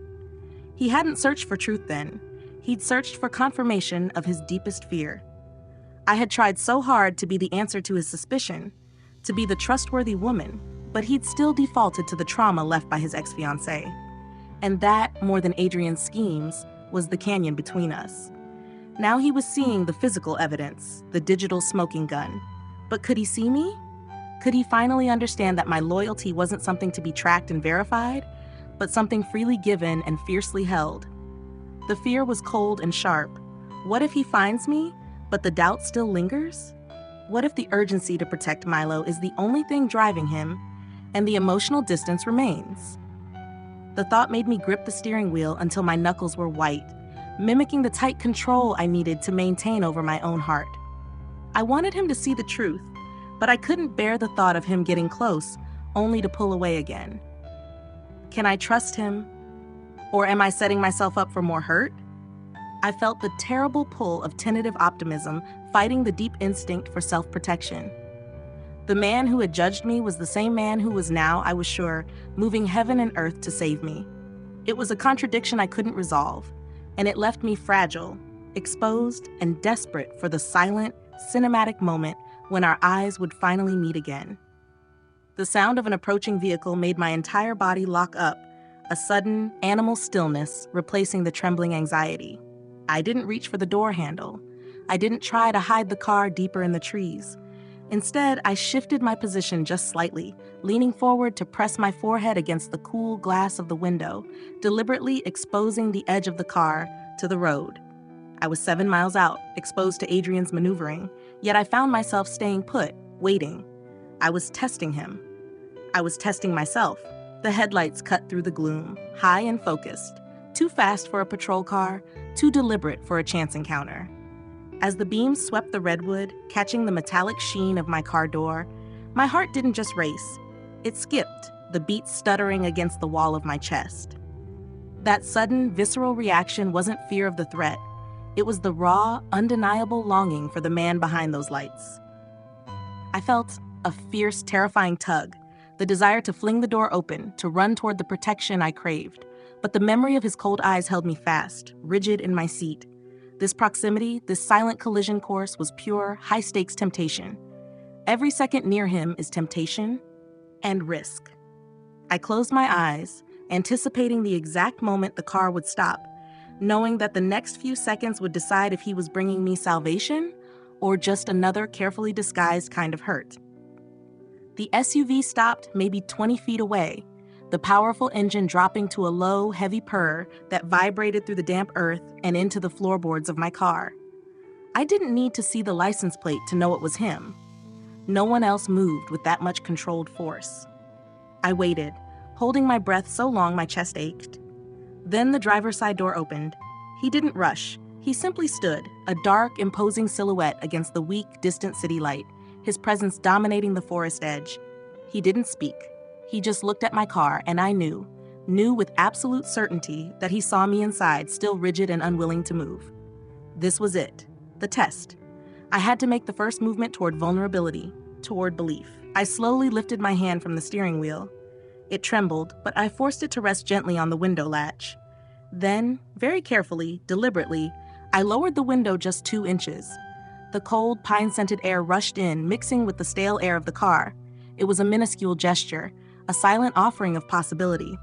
[SPEAKER 1] He hadn't searched for truth then. He'd searched for confirmation of his deepest fear. I had tried so hard to be the answer to his suspicion, to be the trustworthy woman, but he'd still defaulted to the trauma left by his ex-fiancée. And that, more than Adrian's schemes, was the canyon between us. Now he was seeing the physical evidence, the digital smoking gun. But could he see me? Could he finally understand that my loyalty wasn't something to be tracked and verified, but something freely given and fiercely held? The fear was cold and sharp. What if he finds me, but the doubt still lingers? What if the urgency to protect Milo is the only thing driving him, and the emotional distance remains? The thought made me grip the steering wheel until my knuckles were white, mimicking the tight control I needed to maintain over my own heart. I wanted him to see the truth, but I couldn't bear the thought of him getting close, only to pull away again. Can I trust him? Or am I setting myself up for more hurt? I felt the terrible pull of tentative optimism fighting the deep instinct for self-protection. The man who had judged me was the same man who was now, I was sure, moving heaven and earth to save me. It was a contradiction I couldn't resolve, and it left me fragile, exposed, and desperate for the silent, cinematic moment when our eyes would finally meet again. The sound of an approaching vehicle made my entire body lock up, a sudden, animal stillness replacing the trembling anxiety. I didn't reach for the door handle. I didn't try to hide the car deeper in the trees. Instead, I shifted my position just slightly, leaning forward to press my forehead against the cool glass of the window, deliberately exposing the edge of the car to the road. I was 7 miles out, exposed to Adrian's maneuvering, yet I found myself staying put, waiting. I was testing him. I was testing myself. The headlights cut through the gloom, high and focused, too fast for a patrol car, too deliberate for a chance encounter. As the beams swept the redwood, catching the metallic sheen of my car door, my heart didn't just race. It skipped, the beats stuttering against the wall of my chest. That sudden, visceral reaction wasn't fear of the threat. It was the raw, undeniable longing for the man behind those lights. I felt a fierce, terrifying tug, the desire to fling the door open, to run toward the protection I craved. But the memory of his cold eyes held me fast, rigid in my seat. This proximity, this silent collision course was pure, high-stakes temptation. Every second near him is temptation and risk. I closed my eyes, anticipating the exact moment the car would stop, knowing that the next few seconds would decide if he was bringing me salvation or just another carefully disguised kind of hurt. The SUV stopped maybe 20 feet away, the powerful engine dropping to a low, heavy purr that vibrated through the damp earth and into the floorboards of my car. I didn't need to see the license plate to know it was him. No one else moved with that much controlled force. I waited, holding my breath so long my chest ached. Then the driver's side door opened. He didn't rush. He simply stood, a dark, imposing silhouette against the weak, distant city light, his presence dominating the forest edge. He didn't speak. He just looked at my car, and I knew with absolute certainty that he saw me inside, still rigid and unwilling to move. This was it, the test. I had to make the first movement toward vulnerability, toward belief. I slowly lifted my hand from the steering wheel. It trembled, but I forced it to rest gently on the window latch. Then, very carefully, deliberately, I lowered the window just 2 inches. The cold, pine-scented air rushed in, mixing with the stale air of the car. It was a minuscule gesture, a silent offering of possibility.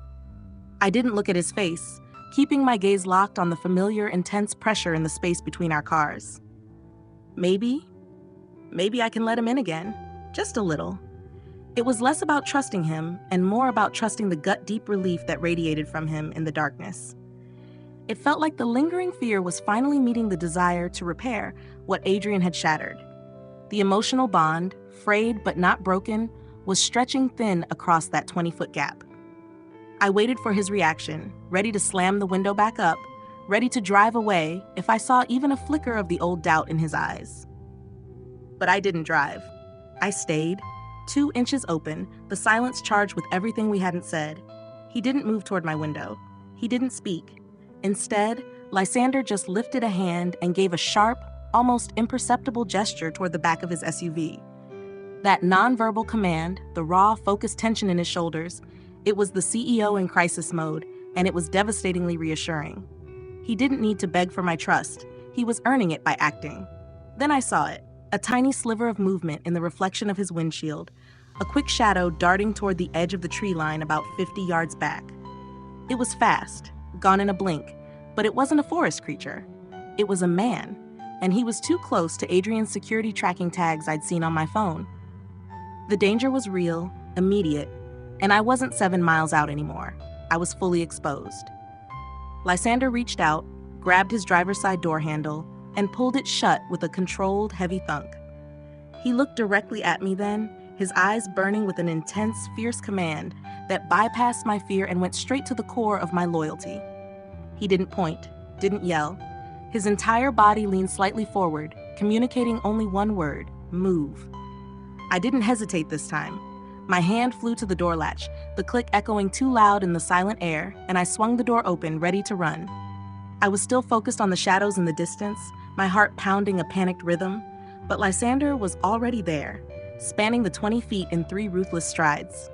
[SPEAKER 1] I didn't look at his face, keeping my gaze locked on the familiar, intense pressure in the space between our cars. Maybe I can let him in again, just a little. It was less about trusting him and more about trusting the gut-deep relief that radiated from him in the darkness. It felt like the lingering fear was finally meeting the desire to repair what Adrian had shattered. The emotional bond, frayed but not broken, was stretching thin across that 20-foot gap. I waited for his reaction, ready to slam the window back up, ready to drive away if I saw even a flicker of the old doubt in his eyes. But I didn't drive. I stayed, 2 inches open, the silence charged with everything we hadn't said. He didn't move toward my window. He didn't speak. Instead, Lysander just lifted a hand and gave a sharp, almost imperceptible gesture toward the back of his SUV. That nonverbal command, the raw, focused tension in his shoulders, it was the CEO in crisis mode, and it was devastatingly reassuring. He didn't need to beg for my trust. He was earning it by acting. Then I saw it, a tiny sliver of movement in the reflection of his windshield, a quick shadow darting toward the edge of the tree line about 50 yards back. It was fast, gone in a blink, but it wasn't a forest creature. It was a man, and he was too close to Adrian's security tracking tags I'd seen on my phone. The danger was real, immediate, and I wasn't 7 miles out anymore. I was fully exposed. Lysander reached out, grabbed his driver's side door handle, and pulled it shut with a controlled, heavy thunk. He looked directly at me then, his eyes burning with an intense, fierce command that bypassed my fear and went straight to the core of my loyalty. He didn't point, didn't yell. His entire body leaned slightly forward, communicating only one word: move. I didn't hesitate this time. My hand flew to the door latch, the click echoing too loud in the silent air, and I swung the door open, ready to run. I was still focused on the shadows in the distance, my heart pounding a panicked rhythm, but Lysander was already there, spanning the 20 feet in 3 ruthless strides.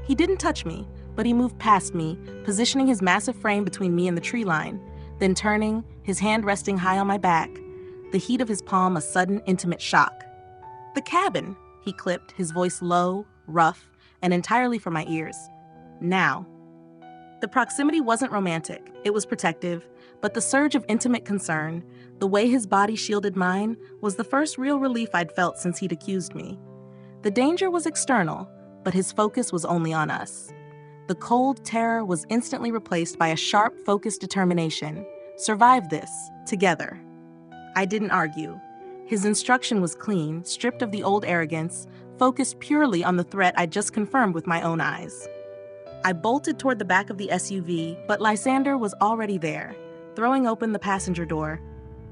[SPEAKER 1] He didn't touch me, but he moved past me, positioning his massive frame between me and the tree line, then turning, his hand resting high on my back, the heat of his palm a sudden, intimate shock. "The cabin," he clipped, his voice low, rough, and entirely for my ears. "Now." The proximity wasn't romantic, it was protective, but the surge of intimate concern, the way his body shielded mine, was the first real relief I'd felt since he'd accused me. The danger was external, but his focus was only on us. The cold terror was instantly replaced by a sharp, focused determination. Survive this, together. I didn't argue. His instruction was clean, stripped of the old arrogance, focused purely on the threat I'd just confirmed with my own eyes. I bolted toward the back of the SUV, but Lysander was already there, throwing open the passenger door.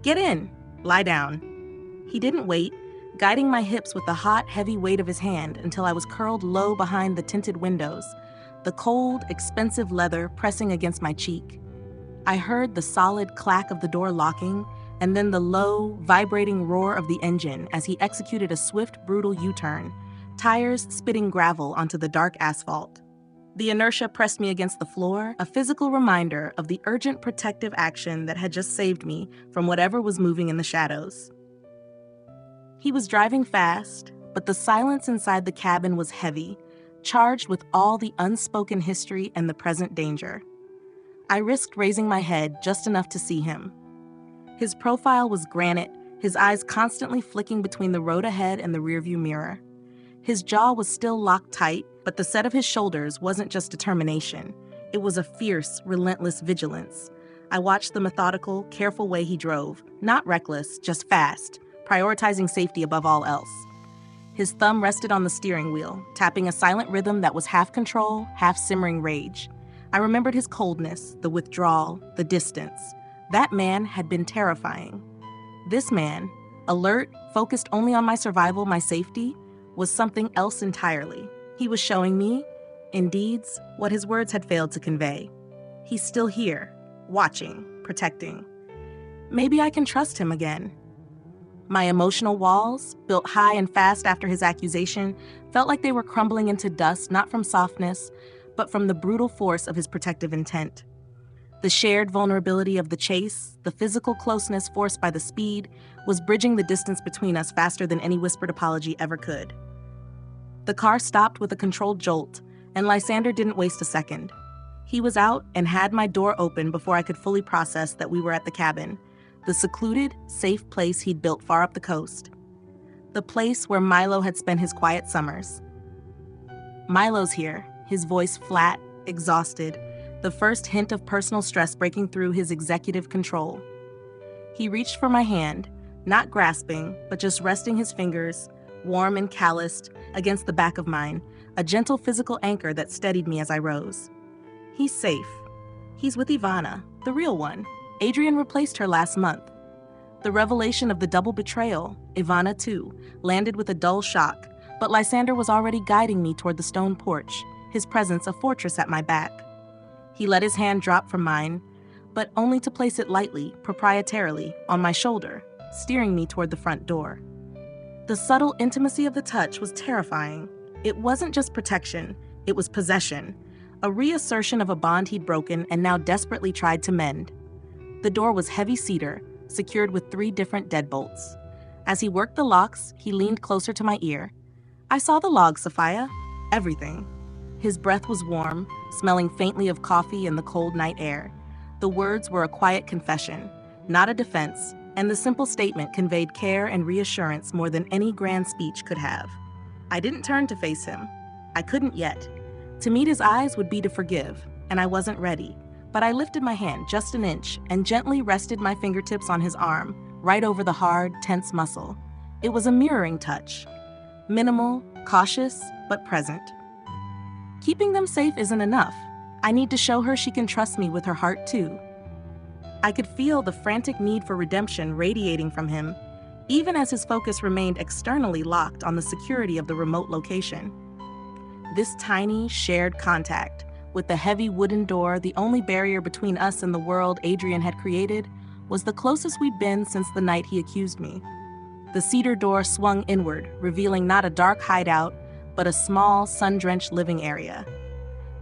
[SPEAKER 1] "Get in! Lie down." He didn't wait, guiding my hips with the hot, heavy weight of his hand until I was curled low behind the tinted windows, the cold, expensive leather pressing against my cheek. I heard the solid clack of the door locking, and then the low, vibrating roar of the engine as he executed a swift, brutal U-turn, tires spitting gravel onto the dark asphalt. The inertia pressed me against the floor, a physical reminder of the urgent protective action that had just saved me from whatever was moving in the shadows. He was driving fast, but the silence inside the cabin was heavy, charged with all the unspoken history and the present danger. I risked raising my head just enough to see him. His profile was granite, his eyes constantly flicking between the road ahead and the rearview mirror. His jaw was still locked tight, but the set of his shoulders wasn't just determination. It was a fierce, relentless vigilance. I watched the methodical, careful way he drove, not reckless, just fast, prioritizing safety above all else. His thumb rested on the steering wheel, tapping a silent rhythm that was half control, half simmering rage. I remembered his coldness, the withdrawal, the distance. That man had been terrifying. This man, alert, focused only on my survival, my safety, was something else entirely. He was showing me, in deeds, what his words had failed to convey. He's still here, watching, protecting. Maybe I can trust him again. My emotional walls, built high and fast after his accusation, felt like they were crumbling into dust, not from softness, but from the brutal force of his protective intent. The shared vulnerability of the chase, the physical closeness forced by the speed, was bridging the distance between us faster than any whispered apology ever could. The car stopped with a controlled jolt, and Lysander didn't waste a second. He was out and had my door open before I could fully process that we were at the cabin, the secluded, safe place he'd built far up the coast. The place where Milo had spent his quiet summers. Milo's here, his voice flat, exhausted, the first hint of personal stress breaking through his executive control. He reached for my hand, not grasping, but just resting his fingers, warm and calloused, against the back of mine, a gentle physical anchor that steadied me as I rose. He's safe. He's with Ivana, the real one. Adrian replaced her last month. The revelation of the double betrayal, Ivana too, landed with a dull shock, but Lysander was already guiding me toward the stone porch, his presence a fortress at my back. He let his hand drop from mine, but only to place it lightly, proprietarily, on my shoulder, steering me toward the front door. The subtle intimacy of the touch was terrifying. It wasn't just protection, it was possession, a reassertion of a bond he'd broken and now desperately tried to mend. The door was heavy cedar, secured with 3 different deadbolts. As he worked the locks, he leaned closer to my ear. I saw the logs, Sophia. Everything. His breath was warm, smelling faintly of coffee in the cold night air. The words were a quiet confession, not a defense, and the simple statement conveyed care and reassurance more than any grand speech could have. I didn't turn to face him. I couldn't yet. To meet his eyes would be to forgive, and I wasn't ready. But I lifted my hand just an inch and gently rested my fingertips on his arm, right over the hard, tense muscle. It was a mirroring touch. Minimal, cautious, but present. Keeping them safe isn't enough. I need to show her she can trust me with her heart too. I could feel the frantic need for redemption radiating from him, even as his focus remained externally locked on the security of the remote location. This tiny, shared contact, with the heavy wooden door, the only barrier between us and the world Adrian had created, was the closest we'd been since the night he accused me. The cedar door swung inward, revealing not a dark hideout, but a small, sun-drenched living area.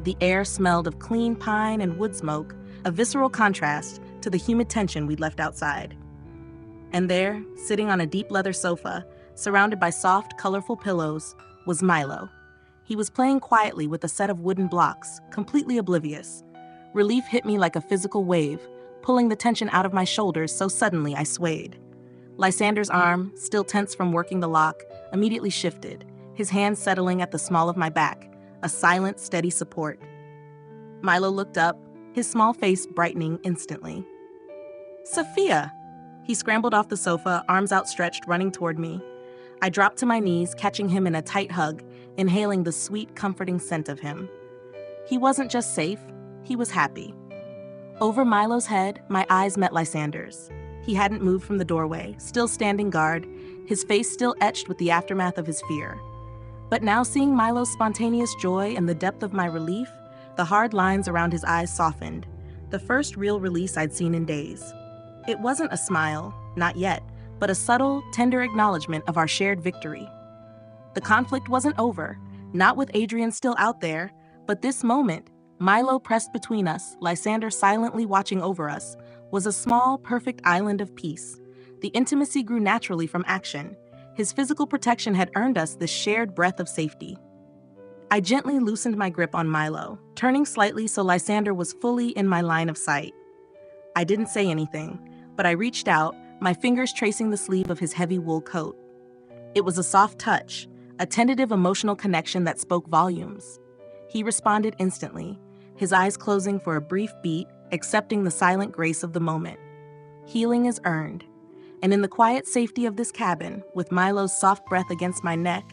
[SPEAKER 1] The air smelled of clean pine and wood smoke, a visceral contrast to the humid tension we'd left outside. And there, sitting on a deep leather sofa, surrounded by soft, colorful pillows, was Milo. He was playing quietly with a set of wooden blocks, completely oblivious. Relief hit me like a physical wave, pulling the tension out of my shoulders so suddenly I swayed. Lysander's arm, still tense from working the lock, immediately shifted, his hand settling at the small of my back, a silent, steady support. Milo looked up, his small face brightening instantly. "Sophia!" He scrambled off the sofa, arms outstretched, running toward me. I dropped to my knees, catching him in a tight hug, inhaling the sweet, comforting scent of him. He wasn't just safe, he was happy. Over Milo's head, my eyes met Lysander's. He hadn't moved from the doorway, still standing guard, his face still etched with the aftermath of his fear. But now seeing Milo's spontaneous joy and the depth of my relief, The hard lines around his eyes softened, the first real release I'd seen in days. It wasn't a smile, not yet, but a subtle, tender acknowledgement of our shared victory. The conflict wasn't over, not with Adrian still out there, but this moment, Milo pressed between us, Lysander silently watching over us, was a small, perfect island of peace. The intimacy grew naturally from action. His physical protection had earned us this shared breath of safety. I gently loosened my grip on Milo, turning slightly so Lysander was fully in my line of sight. I didn't say anything, but I reached out, my fingers tracing the sleeve of his heavy wool coat. It was a soft touch, a tentative emotional connection that spoke volumes. He responded instantly, his eyes closing for a brief beat, accepting the silent grace of the moment. Healing is earned, and in the quiet safety of this cabin, with Milo's soft breath against my neck,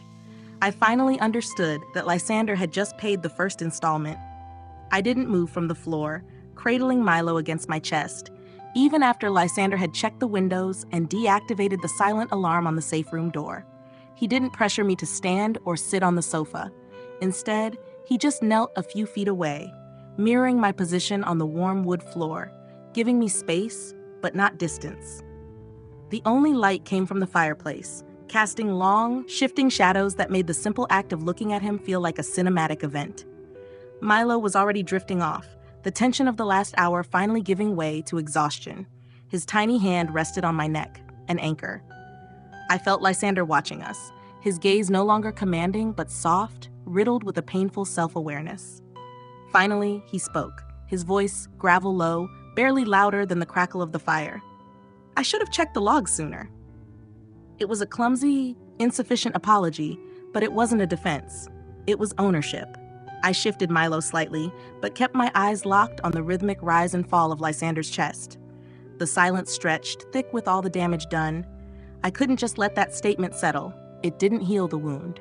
[SPEAKER 1] I finally understood that Lysander had just paid the first installment. I didn't move from the floor, cradling Milo against my chest, even after Lysander had checked the windows and deactivated the silent alarm on the safe room door. He didn't pressure me to stand or sit on the sofa. Instead, he just knelt a few feet away, mirroring my position on the warm wood floor, giving me space, but not distance. The only light came from the fireplace, casting long, shifting shadows that made the simple act of looking at him feel like a cinematic event. Milo was already drifting off, the tension of the last hour finally giving way to exhaustion. His tiny hand rested on my neck, an anchor. I felt Lysander watching us, his gaze no longer commanding but soft, riddled with a painful self-awareness. Finally, he spoke, his voice gravel low, barely louder than the crackle of the fire. I should have checked the logs sooner. It was a clumsy, insufficient apology, but it wasn't a defense. It was ownership. I shifted Milo slightly, but kept my eyes locked on the rhythmic rise and fall of Lysander's chest. The silence stretched, thick with all the damage done. I couldn't just let that statement settle. It didn't heal the wound.